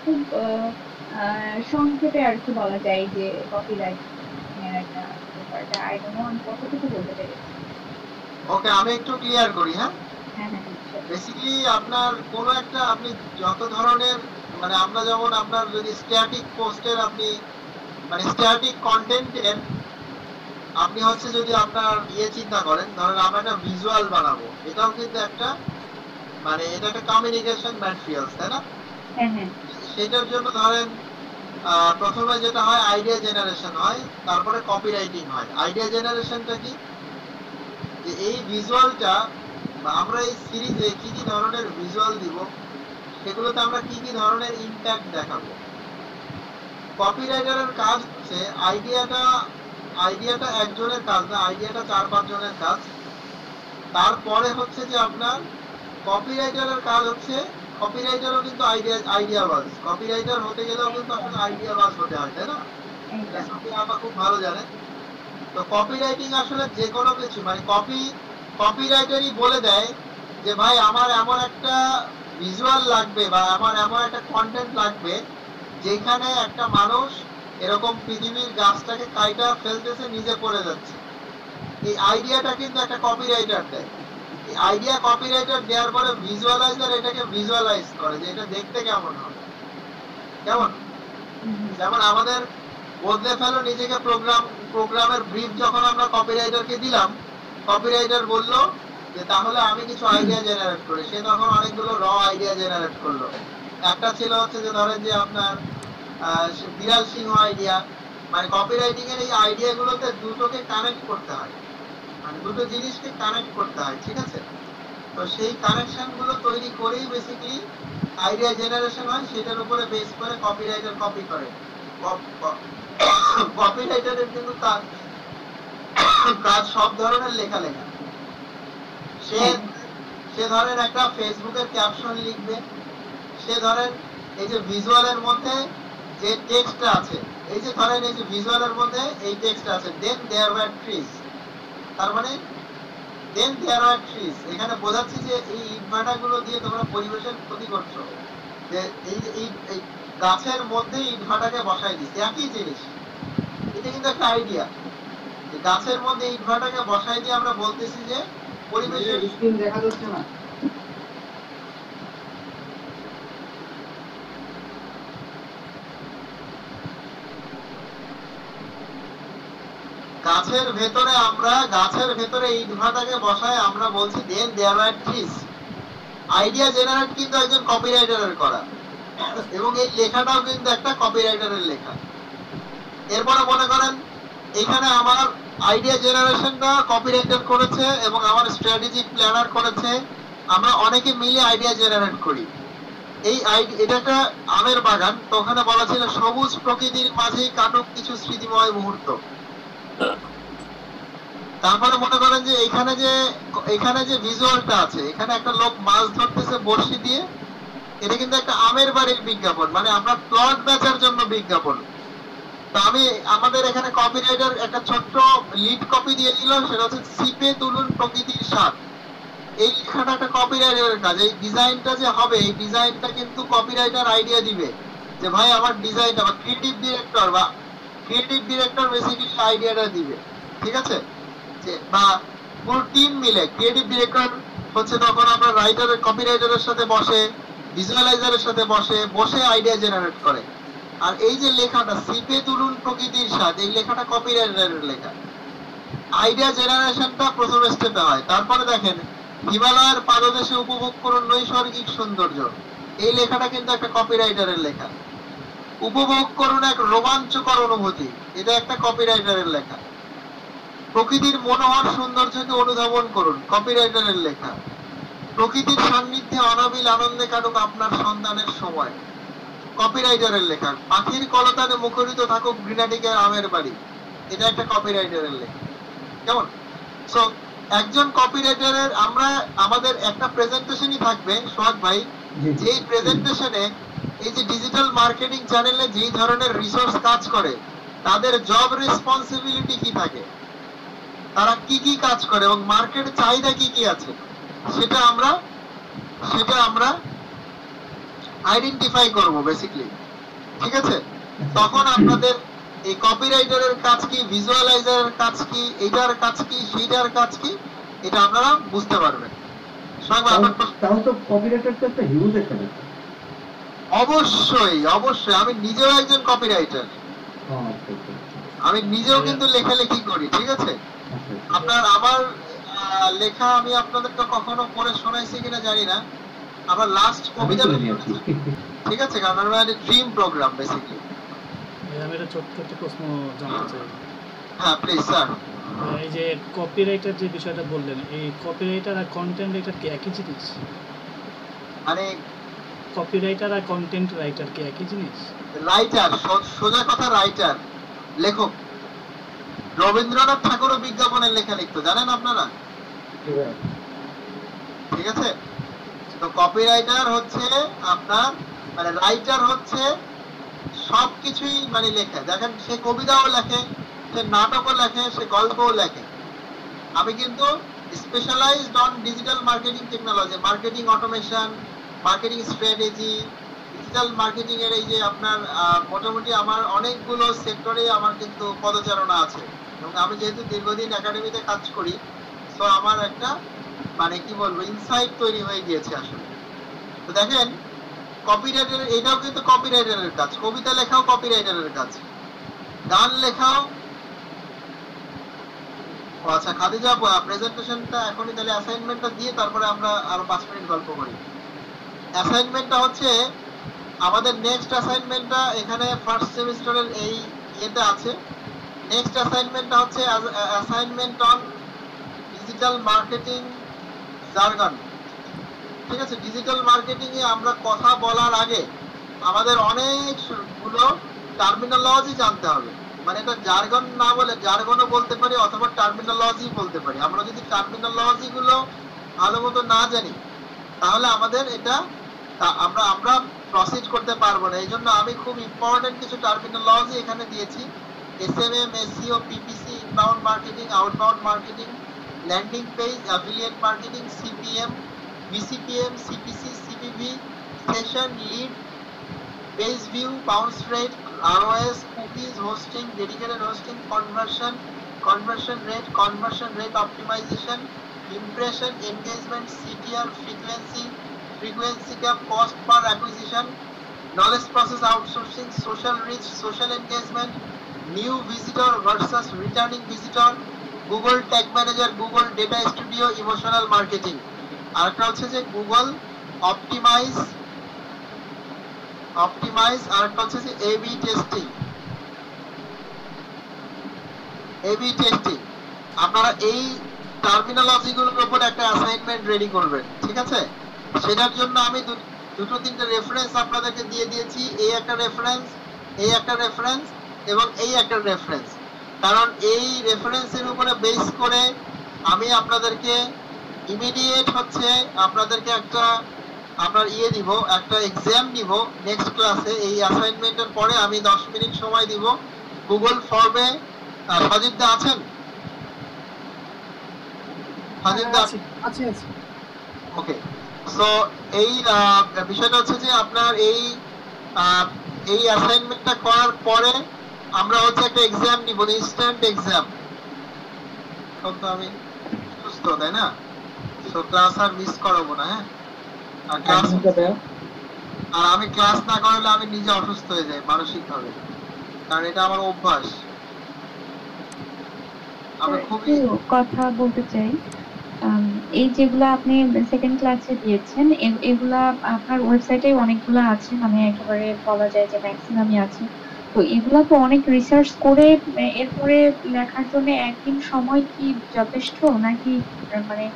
S3: খুব সংক্ষেপে আর কি বলা যায় যে কপিরাইটিং এর একটা ব্যাপারটা। আই ডোন্ট নো আমি কতটুকু বলতে পেরেছি।
S1: ওকে, আমি একটু ক্লিয়ার করি। হ্যাঁ,
S3: হ্যাঁ হ্যাঁ নিশ্চয়ই।
S1: বেসিক্যালি আপনার কোনো একটা আপনি যত ধরনের মানে আমরা যেমন আপনার যদি স্ট্যাটিক পোস্টের আপনি মানে স্ট্যাটিক কন্টেন্টের আপনি হচ্ছে যদি আপনার চিন্তা করেন, ধরেন আমরা একটা ভিজুয়াল বানাবো, এটাও কিন্তু একটা মানে এটা একটা কমিউনিকেশন ম্যাটেরিয়ালস, তাই না?
S3: হ্যাঁ হ্যাঁ
S1: সেটার জন্য ধরেন প্রথমে যেটা হয় আইডিয়া জেনারেশন হয়, তারপরে কপিরাইটিং হয়। আইডিয়া জেনারেশনটা কি, যে এই ভিজুয়ালটা আমরা এই সিরিজে কি কি ধরনের ভিজুয়াল দিব, সেগুলোতে আমরা কি কি ধরনের ইম্প্যাক্ট দেখাবো। কপিরাইটারের কাজ হচ্ছে আইডিয়াটা একজনের কাজ না, আইডিয়াটা 4-5 জনের কাজ। তারপরে হচ্ছে যে আপনার কপিরাইটারের কাজ হচ্ছে, কপিরাইটারও কিন্তু আইডিয়াবাজ, কপিরাইটার হতে গেলেও কিন্তু আপনার আইডিয়াবাজ হতে হয়, তাই না? এটা সাফিয়া আপা খুব ভালো জানে। তো কপিরাইটিং আসলে যে কোনো কিছু মানে কপিরাইটারই বলে দেয় যে ভাই আমার এমন একটা ভিজুয়াল লাগবে বা আমার এমন একটা কন্টেন্ট লাগবে যেখানে একটা মানুষ এরকম পৃথিবীর গাছটাকে কাইটা ফেলতেছে, নিজে পড়ে যাচ্ছে। এই আইডিয়াটা কিন্তু একটা কপিরাইটার দেয়। এই আইডিয়া কপিরাইটার দেওয়ার পরে ভিজুয়ালাইজার এটাকে ভিজুয়ালাইজ করে যে এটা দেখতে কেমন হবে। কেমন? যেমন আমাদের বদলে ফেলো নিজেকে প্রোগ্রামের ব্রিফ যখন আমরা কপিরাইটারকে দিলাম, কপিরাইটার বলল যে তাহলে আমি কিছু আইডিয়া জেনারেট করি। সে তখন অনেকগুলো র আইডিয়া জেনারেট করলো। একটা ছিল হচ্ছে যে ধরেন যে আপনার বিড়াল সিংহ আইডিয়া, মানে কপিরাইটিং এর এই আইডিয়া গুলোতে দুটোকে কানেক্ট করতে হয়, মানে দুটো জিনিসকে কানেক্ট করতে হয়, ঠিক আছে? তো সেই কানেকশন গুলো তৈরি করেই বেসিক্যালি আইডিয়া জেনারেশন হয়। সেটার উপরে বেস করে কপিরাইটার কপি করে। কপিরাইটারের কিন্তু কাজ সব ধরনের লেখা। সে ধরেন একটা ফেসবুকের ক্যাপশন লিখবে, সে ধরেন এই যে ভিজুয়ালের মধ্যে যে টেক্সটটা আছে, এই যে ধরেন এই যে ভিজুয়ালের মধ্যে এই টেক্সট আছে, দেন দেয়ার ওয়্যার ট্রিজ, তার মানে দেন দেয়ার ওয়্যার ট্রিজ, এখানে বোঝাচ্ছে যে এই ইটভাটাগুলো দিয়ে তোমরা পরিবেশের ক্ষতি করছো, যে এই যে এই গাছের মধ্যে ইটভাটাকে বসাই দিচ্ছে, একই জিনিস। এটা কিন্তু একটা আইডিয়া, যে গাছের মধ্যে ইটভাটাকে বসাই দিয়ে আমরা বলতেছি যে পরিবেশের
S2: স্ক্রিন দেখা যাচ্ছে না।
S1: গাছের ভেতরে ইটভাটাকে বসায় আমরা বলছি দেন দেয়ার আর ট্রিজ। আইডিয়া জেনারেট কিন্তু একজন কপিরাইটারের করা, এবং এই লেখাটাও কিন্তু একটা কপিরাইটারের লেখা। এরপরে মনে করেন এখানে আমার আইডিয়া জেনারেশনটা কপিরাইটার করেছে এবং আমার স্ট্র্যাটেজিক প্ল্যানার করেছে, আমরা অনেকে মিলে আইডিয়া জেনারেট করি। এটা একটা আমের বাগান, তো ওখানে বলা ছিল সবুজ প্রকৃতির মাঝেই কাটুক কিছু স্মৃতিময় মুহূর্ত। তারপরে মনে করেন যে এখানে যে ভিজুয়ালটা আছে, এখানে একটা লোক মাছ ধরতেছে বড়শি দিয়ে, এটা কিন্তু একটা আমের বাড়ির বিজ্ঞাপন, মানে আমরা প্লট বেচার জন্য বিজ্ঞাপন। তো আমাদের এখানে কপিরাইটার একটা ছোট্ট লিড কপি দিয়ে দিল, সেটা হচ্ছে সিপে তুলুন প্রকৃতির স্বাদ। এই লেখাটা একটা কপিরাইটারের কাজ। এই ডিজাইনটা যে হবে, এই ডিজাইনটা কিন্তু কপিরাইটার আইডিয়া দিবে যে ভাই আমার ডিজাইনটা, বা ক্রিয়েটিভ ডিরেক্টর বেসিক্যালি আইডিয়াটা দিবে, ঠিক আছে? যে বা পুরো টিম মিলে, ক্রিয়েটিভ ডিরেক্টর হচ্ছে তখন আমরা কপিরাইটারের সাথে বসে, ভিজুয়ালাইজারের সাথে বসে আইডিয়া জেনারেট করে। আর এই যে লেখাটা সিপে তুলুন প্রকৃতির স্বাদ, এই লেখাটা কপিরাইটারের লেখা। আইডিয়া জেনারেশনটা প্রথম স্টেপে হয়। তারপরে দেখেন হিমালয়ের পাদদেশে উপভোগ করুন নৈসর্গিক সৌন্দর্য, এই লেখাটা কিন্তু একটা কপিরাইটারের লেখা। উপভোগ করুন এক রোমাঞ্চকর অনুভূতি, এটা একটা কপিরাইটারের লেখা। প্রকৃতির মনোহর সৌন্দর্যকে অনুধাবন করুন, কপিরাইটারের লেখা। প্রকৃতির সান্নিধ্যে অনাবিল আনন্দে কাটুক আপনার সন্তানের সময়, কপিরাইটারের লেখা। পাখির কলতানে মুখরিত থাকুক গ্রিনাটিকের আমের বাড়ি, এটা একটা কপিরাইটারের লেখা। কেমন? সো একজন কপিরাইটারের আমাদের একটা প্রেজেন্টেশনই থাকবে সোহাগ ভাই, যেই প্রেজেন্টেশনে এই যে ডিজিটাল মার্কেটিং চ্যানেলে যেই ধরনের রিসোর্স কাজ করে, তাদের জব রেসপন্সিবিলিটি কি থাকে, তারা কি কি কাজ করে এবং মার্কেট চাহিদা কি কি আছে, সেটা আমরা আইডেন্টিফাই করব বেসিক্যালি, ঠিক আছে? তখন আপনাদের এই কপিরাইটারের কাজ কি, ভিজুয়ালাইজারের কাজ কি, এটার কাজ কি, সেইটার কাজ কি, এটা আপনারা বুঝতে পারবেন।
S4: তাহলে তো কপিরাইটারটা একটা হিউজ একটা ব্যাপার।
S1: অবশ্যই আমি নিজেও একজন কপিরাইটার, আমি নিজেও কিন্তু লেখালেখি করি, ঠিক আছে? আমার লেখা আমি আপনাদেরকে কখনো পড়ে শোনাইছি কিনা জানি না, আমার লাস্ট
S4: আমি
S1: কবিতা
S4: শুনে নিয়েছি।
S1: ঠিক আছে, কারণ আমার একটা ড্রিম প্রোগ্রাম বেসিক্যালি।
S5: আমি একটা ছোট্ট একটা প্রশ্ন জানতে চাই।
S1: হ্যাঁ প্লিজ স্যার।
S5: এই যে কপিরাইটার যে বিষয়টা বললেন, এই কপিরাইটার আর কন্টেন্ট রাইটার কি একই জিনিস?
S1: মানে
S5: কপিরাইটার আর কন্টেন্ট রাইটার কি একই জিনিস?
S1: রাইটার, সোজা কথা রাইটার, লেখক। রবীন্দ্রনাথ ঠাকুরও বিজ্ঞাপনের লেখা লিখতো, জানেন আপনারা? ঠিক আছে, তো কপিরাইটার হচ্ছে আপনার, মানে রাইটার হচ্ছে সবকিছুই মানে লেখে। দেখেন সে কবিতাও লেখে, সে নাটকও লেখে, সে গল্পও লেখে। আমি কিন্তু specialised on digital marketing technology, marketing automation, marketing strategy, digital marketing এর এই যে আপনার মোটামুটি আমার অনেকগুলো সেক্টরে আমার কিন্তু পদচারণা আছে। এবং আমি যেহেতু দীর্ঘদিন একাডেমিতে কাজ করি, তো আমার একটা মানে কি বলবো ইনসাইট তৈরি হয়ে গিয়েছে আসলে। তো দেখেন কপিরাইটার, এটাও কিন্তু কপিরাইটারের কাজ, কবিতা লেখাও কপিরাইটারের কাজ, গান লেখাও। আচ্ছা খাদিজা, প্রেজেন্টেশনটা এখনই তাহলে অ্যাসাইনমেন্টটা দিয়ে তারপরে আমরা আরো 5 মিনিট গল্প করি। অ্যাসাইনমেন্টটা হচ্ছে আমাদের নেক্সট অ্যাসাইনমেন্টটা এখানে ফার্স্ট সেমিস্টারের এই ইয়েতে আছে। নেক্সট অ্যাসাইনমেন্টটা হচ্ছে assignment on digital marketing jargon. ঠিক আছে, ডিজিটাল মার্কেটিং এ আমরা কথা বলার আগে আমাদের অনেকগুলো টার্মিনোলজি জানতে হবে। মানে এটা জার্গন না বলে জার্গনও বলতে পারি অথবা টার্মিনোলজি বলতে পারি। আমরা যদি টার্মিনোলজি গুলো ভালো মতো না জানি তাহলে আমাদের এটা আমরা প্রসিড করতে পারবো না। এই জন্য আমি খুব ইম্পর্টেন্ট কিছু টার্মিনোলজি এখানে দিয়েছি। SMM, SEO, PPC, inbound marketing, outbound marketing, landing page, affiliate marketing, CPM, BCPM, CPC, CPV, session, lead, page view, bounce rate, ROS, cookies, hosting, dedicated hosting, conversion rate optimization, impression, engagement, CTR, frequency cap, cost per acquisition, knowledge process outsourcing, social reach, social engagement, new visitor versus returning visitor, Google Tag Manager, Google Data Studio, emotional marketing। আরেকটা হচ্ছে যে Google Optimize আর একটা হচ্ছে যে AB testing. আপনারা এই terminology গুলোর উপর একটা অ্যাসাইনমেন্ট রেডি করবেন, ঠিক আছে? সেটার জন্য আমি দুটো তিনটে রেফারেন্স আপনাদেরকে দিয়ে দিয়েছি। এই একটা রেফারেন্স, এই একটা রেফারেন্স এবং এই একটা রেফারেন্স। কারণ এই রেফারেন্সের উপরে বেস করে আমি আপনাদেরকে ইমিডিয়েট হচ্ছে আপনাদেরকে একটা আপনার দিব, একটা এক্সাম দিব নেক্সট ক্লাসে। এই অ্যাসাইনমেন্টের পরে আমি 10 মিনিট সময় দিব গুগল ফর্মে। সজীব দা আছেন? সজীব দা
S5: আছে।
S1: ওকে, সো এই বিষয়টা হচ্ছে যে আপনার এই অ্যাসাইনমেন্টটা করার পরে আমরা হচ্ছে একটা এক্সাম নিব, ইনস্ট্যান্ট এক্সাম। এখন তো আমি সুস্থ, তাই না? সো ক্লাস আর মিস করাবো না। হ্যাঁ, আর আমি ক্লাস না করলে আমি নিজে অসুস্থ হয়ে যাই মানসিক ভাবে, কারণ এটা আমার অভ্যাস। আমি খুবই
S3: কথা বলতে চাই, এই যেগুলো আপনি সেকেন্ড ক্লাসে দিয়েছেন এগুলা আপনার ওয়েবসাইটে অনেকগুলো আছে, মানে একেবারে বলা যায় যে ম্যাক্সিমামই আছে। তো এগুলা তো অনেক রিসার্চ করে এরপরে লেখার জন্য একদিন সময় কি যথেষ্ট, নাকি মানে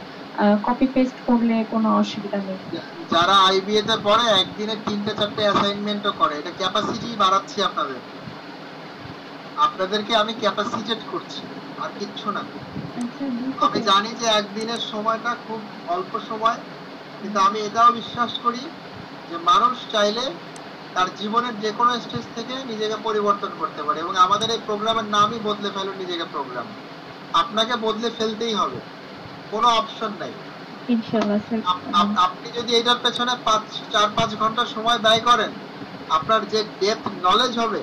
S3: কপি পেস্ট করলে কোনো অসুবিধা নেই?
S1: যারা আইবিএ তে পড়ে একদিনে 3-4টে অ্যাসাইনমেন্টও করে। এটা ক্যাপাসিটি বাড়াচ্ছি আপনাদেরকে আমি ক্যাপাসিটেট করছি, আর কিচ্ছু না। আমি জানি যে একদিনের সময়টা খুব অল্প সময়, কিন্তু আমি এটাও বিশ্বাস করি যে মানুষ চাইলে তার জীবনের যে কোনো স্টেজ থেকে নিজেকে পরিবর্তন করতে পারে। এবং আমাদের এই প্রোগ্রামের নামই বদলে ফেলো নিজেকে প্রোগ্রাম। আপনাকে বদলে ফেলতেই হবে, কোনো অপশন নাই। আপনি যদি এটার পেছনে 4-5 ঘন্টা সময় ব্যয় করেন, আপনার যে ডেপথ নলেজ হবে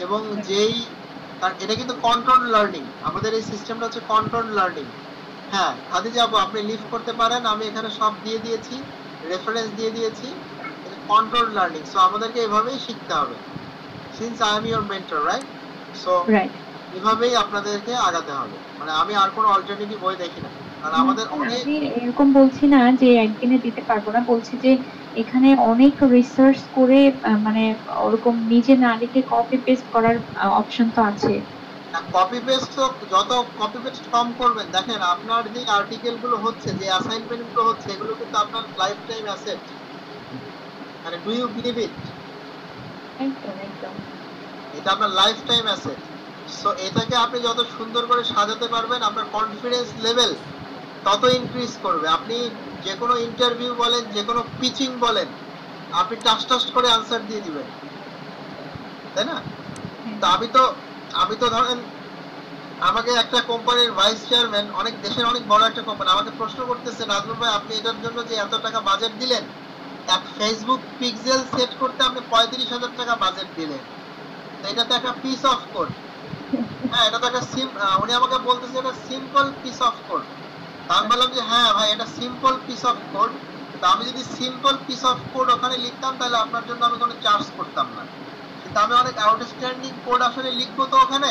S1: এবং যেই এটা কিন্তু কন্ট্রোল লার্নিং, আমাদের এই সিস্টেমটা হচ্ছে কন্ট্রোল লার্নিং। হ্যাঁ খাদিজা আপু, আপনি লিভ করতে পারেন, আমি এখানে সব দিয়ে দিয়েছি, রেফারেন্স দিয়ে দিয়েছি। এটা কন্ট্রোল লার্নিং, সো আমাদেরকে এভাবেই শিখতে হবে। Since I am your mentor, right? So এভাবেই আপনাদেরকে আগাতে হবে। মানে আমি আর কোনো অল্টারনেটিভ বই দেখি না। মানে আমাদের অনেক
S3: আমি এরকম বলছি না যে একদিনে দিতে পারবো না, বলছি যে এখানে অনেক রিসার্চ করে মানে ওরকম নিজে না লিখে কপি পেস্ট করার অপশন তো আছে।
S1: কপি পেস্ট, তো যত কপি পেস্ট কম করবেন, দেখেন আপনার যে আর্টিকেল গুলো হচ্ছে, যে অ্যাসাইনমেন্ট গুলো হচ্ছে, এগুলো কিন্তু আপনার লাইফ টাইম অ্যাসেট। মানে ডু ইউ বিলিভ ইট?
S3: একদম একদম।
S1: এটা আপনার লাইফ টাইম অ্যাসেট। সো এটাকে আপনি যত সুন্দর করে সাজাতে পারবেন, আপনার কনফিডেন্স লেভেল তত ইনক্রিজ করবে। আপনি যে কোনো ইন্টারভিউ বলেন, যে কোনো পিচিং বলেন, আপনি টাস টাস করে আনসার দিয়ে দিবেন, তাই না? তো আমি তো ধরেন, আমাকে একটা কোম্পানির ভাইস চেয়ারম্যান, অনেক দেশের অনেক বড় একটা কোম্পানি, আমাকে প্রশ্ন করতেছে, নাজমুল ভাই আপনি এটার জন্য যে এত টাকা বাজেট দিলেন, এক ফেসবুক পিক্সেল সেট করতে আপনি 35,000 টাকা বাজেট দিলেন, তো এটা তো একটা পিস অফ কোড। হ্যাঁ, এটা তো একটা উনি আমাকে বলতেছে এটা সিম্পল পিস অফ কোড। আমি বললাম যে হ্যাঁ ভাই, এটা সিম্পল পিস অফ কোড। তো আমি যদি সিম্পল পিস অফ কোড ওখানে লিখতাম, তাহলে আপনার জন্য আমি কোনো চার্জ করতাম না। কিন্তু আমি অনেক আউটস্ট্যান্ডিং কোড আসলে লিখবো তো ওখানে,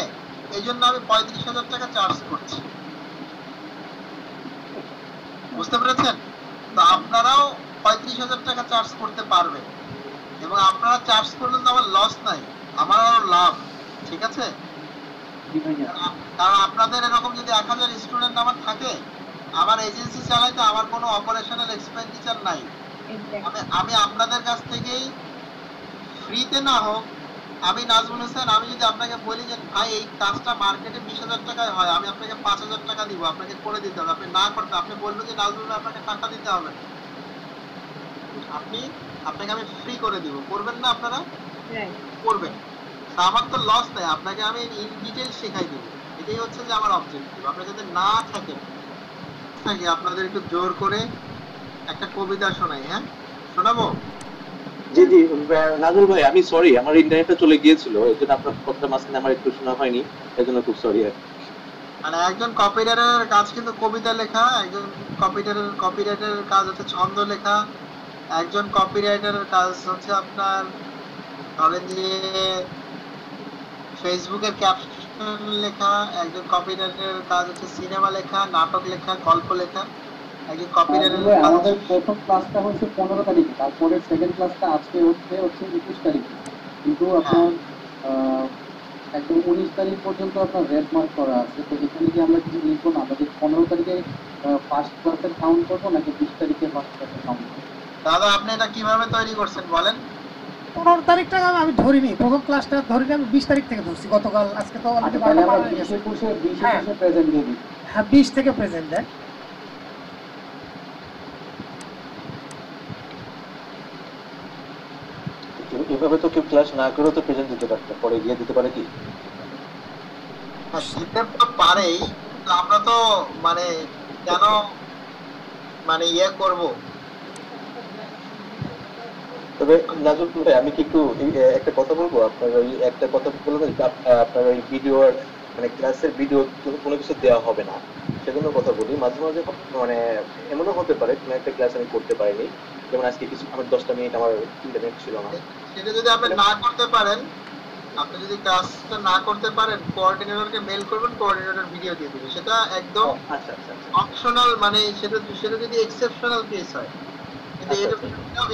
S1: এই জন্য আমি 35,000 টাকা চার্জ করছি। বুঝতে পেরেছেন? তো আপনারাও 35,000 টাকা চার্জ করতে পারবেন, এবং আপনারা চার্জ করলে তো আমার লস নাই, আমার আরো লাভ। ঠিক আছে? কারণ আপনাদের এরকম যদি 1000 স্টুডেন্ট আমার থাকে, আমার এজেন্সি চালাইতে আমার কোনো অপারেশনাল এক্সপেন্ডিচার নাই। আমি আপনাদের কাছ থেকেই ফ্রিতে না হোক, আমি নাজমুল হোসেন, আমি যদি আপনাকে বলি যে ভাই এই কাজটা মার্কেটে 20,000 টাকায় হয়, আমি আপনাকে 5,000 টাকা দিব, আপনাকে করে দিতে হবে, আপনি না করতে, আপনি বলবেন যে নাজমুল ভাই আপনাকে টাকা দিতে হবে, আপনাকে আমি ফ্রি করে দিব, করবেন না আপনারা? করবেন। আমার তো লস নেই, আপনাকে আমি ইন ডিটেইল শেখাই দেবো। এটাই হচ্ছে যে আমার অবজেক্টিভ, আপনারা যাতে না থাকেন। আপনাদের একটু জোর করে একটা কবিতা শোনাই। হ্যাঁ, শোনাবো?
S6: জি জি, নাজুল ভাই আমি সরি, আমার ইন্টারনেটটা চলে গিয়েছিল, এই জন্য আপনার কথাটা মাঝখানে আমার একটু শোনা হয়নি, এর জন্য খুব সরি।
S1: মানে একজন কপিরাইটারের কাজ কিন্তু কবিতা লেখা, একজন কপিরাইটারের কাজ হচ্ছে ছন্দ লেখা, একজন কপিরাইটারের কাজ হচ্ছে আপনার ধরেন যে ফেসবুকের ক্যাপশন লেখা, একজন কপিরাইটারের কাজ হচ্ছে সিনেমা লেখা, নাটক লেখা, গল্প লেখা। একজন কপিরাইটারের কাজ
S2: আমাদের প্রথম ক্লাসটা হচ্ছে 15 তারিখে, তারপরে সেকেন্ড ক্লাসটা আজকে হচ্ছে 21 তারিখে, কিন্তু আপনার একদম 19 তারিখ পর্যন্ত আপনার রেড মার্ক করা আছে। তো এখানে কি আমরা কিছু লিখবো না, আমরা কি 15 তারিখে ফার্স্ট ক্লাসের কাউন্ট করবো নাকি 20 তারিখে ফার্স্ট ক্লাসের কাউন্ট করবো?
S1: দাদা আপনি এটা কিভাবে তৈরি করছেন বলেন?
S7: 15 তারিখটা আমি ধরিনি, প্রথম ক্লাসটা ধরিনি, আমি 20 তারিখ থেকে ধরছি গতকাল। আজকে তো অলরেডি 12টা পার হয়ে গেছে।
S2: 20 প্রেজেন্ট দিয়ে দিই।
S7: হ্যাঁ 20 থেকে প্রেজেন্ট দেন।
S6: এভাবে তো কেউ ক্লাস না করেও তো প্রেজেন্ট দিতে পারতো, পরে গিয়ে দিতে পারে কি?
S1: দিতে তো পারেই, আমরা তো মানে কেন মানে ইয়ে করব।
S6: তবে নাজুল ভাই আমি কি একটু একটা কথা বলবো, আপনার ওই একটা কথা বলবেন, আপনার ওই ভিডিও মানে ক্লাসের ভিডিও কোনো কিছু দেওয়া হবে না, সেজন্য কথা বলি। মাঝে মাঝে মানে এমনও হতে পারে কোনো একটা ক্লাস আমি করতে পারিনি, যেমন আজকে কিছু আমার 10টা মিনিট আমার ইন্টারনেট ছিল না।
S1: সেটা যদি আপনি না করতে পারেন, আপনি যদি ক্লাসটা না করতে পারেন, কোঅর্ডিনেটরকে মেল করবেন, কোঅর্ডিনেটর ভিডিও দিয়ে দিবে, সেটা একদম
S6: আচ্ছা আচ্ছা
S1: অপশনাল। মানে সেটা যদি এক্সেপশনাল কেস হয়, কিন্তু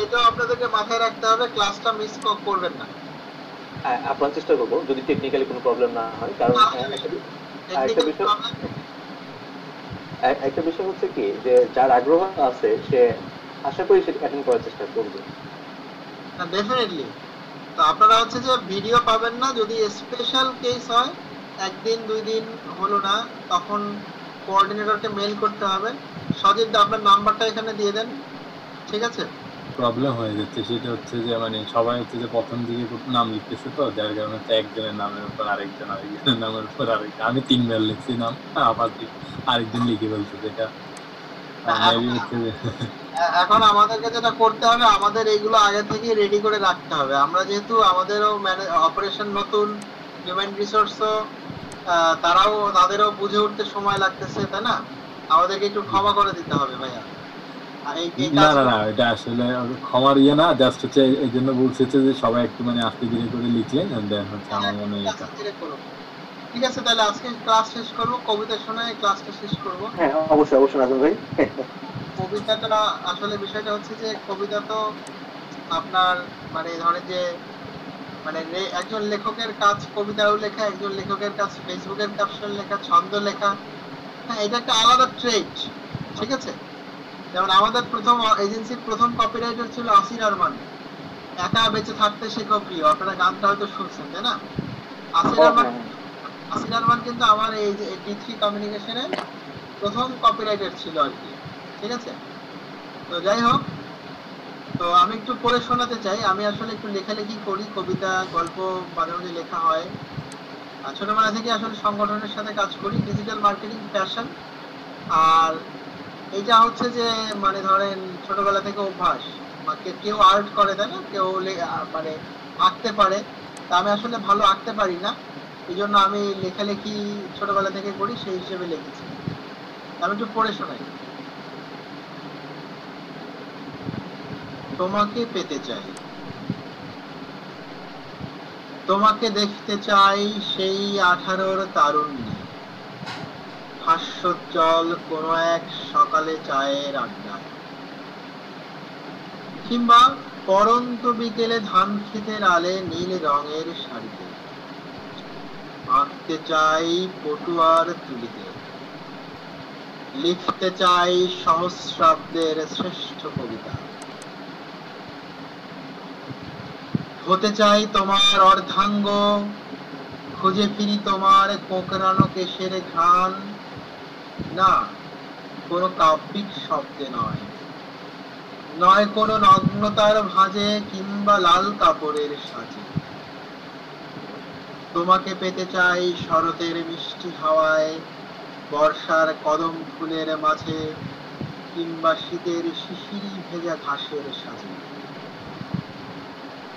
S1: এটাও আপনাদেরকে মাথায় রাখতে হবে, ক্লাসটা মিস করবেন না।
S6: আপনার চেষ্টা করবো যদি টেকনিক্যালি কোনো প্রবলেম না হয়, কারণ একটা বিষয় হচ্ছে কি, যে যার আগ্রহ আছে সে আশা করি সেটা অ্যাটেন্ড করার চেষ্টা করবে।
S1: ডেফিনেটলি। তো আপনারা হচ্ছে যে ভিডিও পাবেন না, যদি স্পেশাল কেস হয়, একদিন 2 দিন হলো না, তখন কোঅর্ডিনেটরকে মেল করতে হবে। সজীব দা আপনার নাম্বারটা এখানে দিয়ে দেন, ঠিক আছে?
S8: প্রবলেম হয়ে যাচ্ছে, সেটা হচ্ছে যে মানে সবাই হচ্ছে যে প্রথম দিকে নাম লিখতেছে, তো যার কারণে হচ্ছে একজনের নামের উপর আরেকজনের নামের উপর আরেকজন, আমি 3 বার লিখছি নাম, আবার আরেকজন লিখে বলছে, যেটা হচ্ছে যে
S1: এখন আমাদেরকে যেটা করতে হবে, আমাদের এইগুলো আগে থেকে রেডি করে রাখতে হবে। আমরা যেহেতু আমাদেরও অপারেশন নতুন, হিউম্যান রিসোর্সও তাদেরও বুঝে উঠতে সময় লাগতেছে, তাই না? আমাদেরকে একটু ক্ষমা করে দিতে হবে ভাইয়া।
S8: না না না, এটা আসলে ক্ষমার ইয়ে না, জাস্ট হচ্ছে এই জন্য বলছে যে সবাই একটু মানে আস্তে ধীরে করে লিখলেন, দেন হচ্ছে আমার মনে হয় এটা
S1: ঠিক আছে, তাহলে আজকে ক্লাস শেষ করব, কবিতা শোনায় ক্লাসটা শেষ করব।
S6: হ্যাঁ অবশ্যই অবশ্যই নাজমুল ভাই।
S1: কবিতাটা আসলে বিষয়টা হচ্ছে যে কবিতা তো আপনার মানে ধরেন যে মানে একজন লেখকের কাজ কবিতাও লেখা, একজন লেখকের কাজ ফেসবুকের ক্যাপশন লেখা, ছন্দ লেখা। হ্যাঁ, এটা একটা আলাদা ট্রেড, ঠিক আছে। যেমন আমাদের প্রথম এজেন্সির প্রথম কপিরাইটার ছিল আসির আরমান, একা বেঁচে থাকতে শেখো প্রিয়। আপনারা গানটা হয়তো শুনছেন, তাই না? আসির আরমান কিন্তু আমার এই যে T3 কমিউনিকেশনের প্রথম কপিরাইটার ছিল আর কি, ঠিক আছে। তো যাই হোক, তো আমি একটু পড়ে শোনাতে চাই। আমি আসলে একটু লেখালেখি করি, কবিতা গল্প মাঝে মাঝে লেখা হয়। আর ছোটবেলা থেকে আসলে সংগঠনের সাথে কাজ করি, ডিজিটাল মার্কেটিং প্যাশন। আর এটা হচ্ছে যে মানে ধরেন ছোটবেলা থেকে অভ্যাস, কেউ আর্ট করে, তাই না, কেউ মানে আঁকতে পারে। তা আমি আসলে ভালো আঁকতে পারি না, এই জন্য আমি লেখালেখি ছোটবেলা থেকে করি, সেই হিসেবে লিখেছি। আমি একটু পড়ে শোনাই। তোমাকে পেতে চাই, তোমাকে দেখতে চাই সেই 18-র তারুণ্যে, হাস্যোজ্জ্বল কোনো এক সকালে চায়ের আড্ডায়, কিংবা পরন্ত বিকেলে ধান ক্ষেতের আলে নীল রঙের শাড়িতে। আঁকতে চাই পটুয়ার তুলিতে, লিখতে চাই সহস্রাব্দের শ্রেষ্ঠ কবিতা। হতে চাই তোমার অর্ধাঙ্গ, খুঁজে ফিরি তোমার কোঁকড়ানো কেশের ঘ্রাণ। না, কোনো কাব্যিক শব্দে নয়, নয় কোনো নগ্নতার ভাঁজে কিংবা লাল কাপড়ের সাজে। তোমাকে পেতে চাই শরতের মিষ্টি হাওয়ায়, বর্ষার কদম ফুলের মাঝে, কিংবা শীতের শিশিরি ভেজা ঘাসের সাজে।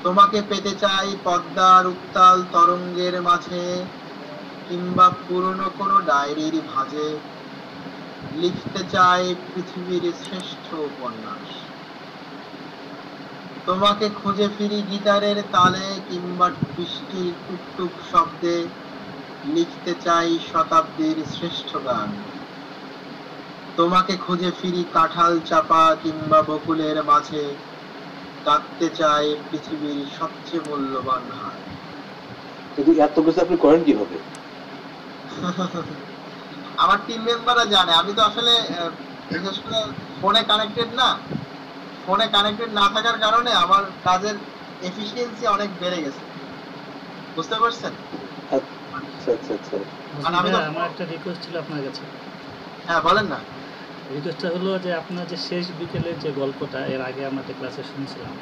S1: তোমাকে পেতে চাই পদ্মার উত্তাল তরঙ্গের মাঝে, কিংবা পুরনো কোনো ডায়েরির ভাঁজে। লিখতে চাই পৃথিবীর শ্রেষ্ঠ উপন্যাস। তোমাকে খুঁজে ফিরি গিটারের তালে কিংবা বৃষ্টির টুকটুক শব্দে। লিখতে চাই শতাব্দীর শ্রেষ্ঠ গান। তোমাকে খুঁজে ফিরি কাঁঠাল চাপা কিংবা বকুলের মাঝে। ডাকতে চাই পৃথিবীর সবচেয়ে মূল্যবান হার।
S6: কিন্তু এত কিছু আপনি করেন কিভাবে?
S1: আমার টিম মেম্বাররা জানে, আমি তো আসলে বিশেষ করে ফোনে কানেক্টেড না। ফোনে কানেক্টেড না থাকার কারণে আমার কাজের এফিসিয়েন্সি অনেক বেড়ে গেছে, বুঝতে পারছেন?
S6: আচ্ছা আচ্ছা আচ্ছা।
S5: আমার একটা রিকোয়েস্ট ছিল আপনার কাছে।
S1: হ্যাঁ বলেন না।
S5: রিকোয়েস্টটা হলো যে আপনার যে শেষ বিকেলের যে গল্পটা এর আগে আমাদের ক্লাসে শুনছিলাম,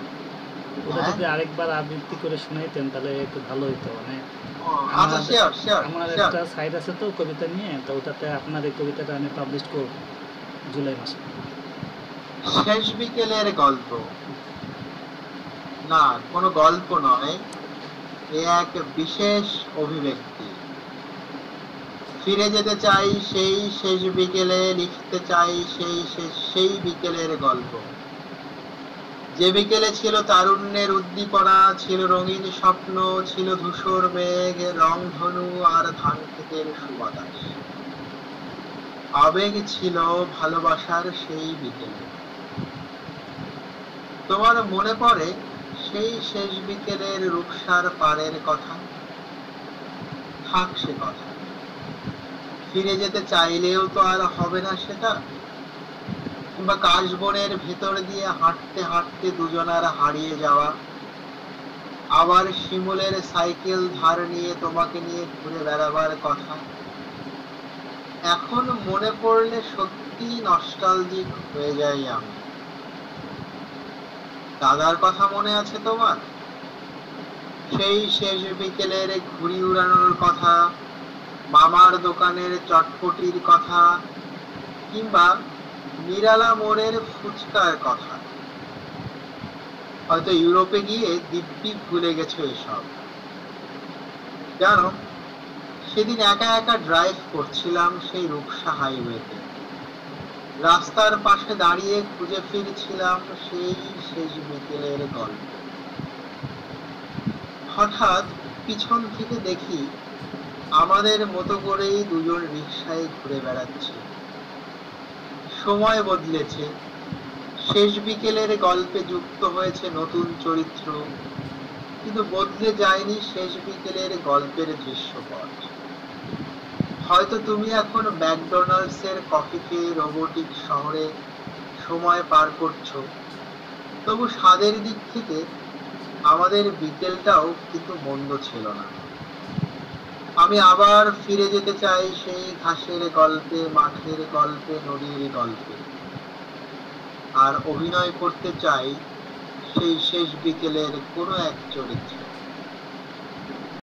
S5: ওটা যদি আরেকবার আবৃত্তি করে শোনাইতেন তাহলে একটু ভালো হতো। মানে
S1: আচ্ছা, শিওর শিওর।
S5: আমার একটা সাইট আছে তো কবিতা নিয়ে, তো ওটাতে আপনার এই কবিতাটা আমি পাবলিশ করব জুলাই মাসে।
S1: শেষ বিকেলের গল্প না, কোনো গল্প নয়, এ এক বিশেষ অভিব্যক্তি। ফিরে যেতে চাই সেই শেষ বিকেলে, লিখতে চাই সেই বিকেলের গল্প। যে বিকেলে ছিল তারুণ্যের উদ্দীপনা, ছিল রঙিন স্বপ্ন, ছিল ধূসর মেঘ, রংধনু আর ধান ক্ষেতের সুবাতাস। আবেগ ছিল ভালোবাসার সেই বিকেলে। তোমার মনে পড়ে সেই শেষ বিকেলের রূপসার পাড়ের কথা? থাক সে কথা, ফিরে যেতে চাইলেও তো আর হবে না সেটা। কিংবা কাশবনের ভেতর দিয়ে হাঁটতে হাঁটতে দুজনার হারিয়ে যাওয়া, আবার শিমুলের সাইকেল ধার নিয়ে তোমাকে নিয়ে ঘুরে বেড়াবার কথা। এখন মনে পড়লে সত্যি নস্টালজিক হয়ে যাই আমি। দাদার কথা মনে আছে তোমার? সেই শেষ বিকেলের ঘুড়ি উড়ানোর কথা, মামার দোকানের চটপটির কথা, কিংবা নিরালা মোড়ের ফুচকার কথা। হয়তো ইউরোপে গিয়ে দিব্যি ভুলে গেছো এসব। জানো, সেদিন একা একা ড্রাইভ করছিলাম সেই রূপসা হাইওয়েতে। রাস্তার পাশে দাঁড়িয়ে খুঁজে ফিরছিলাম সেই শেষ বিকেলের গল্প। হঠাৎ পিছন থেকে দেখি আমাদের মতো করেই দুজন রিকশায় ঘুরে বেড়াচ্ছে। সময় বদলেছে, শেষ বিকেলের গল্পে যুক্ত হয়েছে নতুন চরিত্র, কিন্তু বদলে যায়নি শেষ বিকেলের গল্পের দৃশ্যপট। হয়তো তুমি এখন ম্যাকডোনাল্ডস এর কফি খেয়ে রোবোটিক শহরে সময় পার করছো, তবু স্বাদের দিক থেকে আমাদের বিকেলটাও কিন্তু মন্দ ছিল না। আমি আবার ফিরে যেতে চাই সেই ঘাসের গল্পে, মাঠের গল্পে, নদীর গল্পে, আর অভিনয় করতে চাই সেই শেষ বিকেলের কোনো এক চরিত্রে।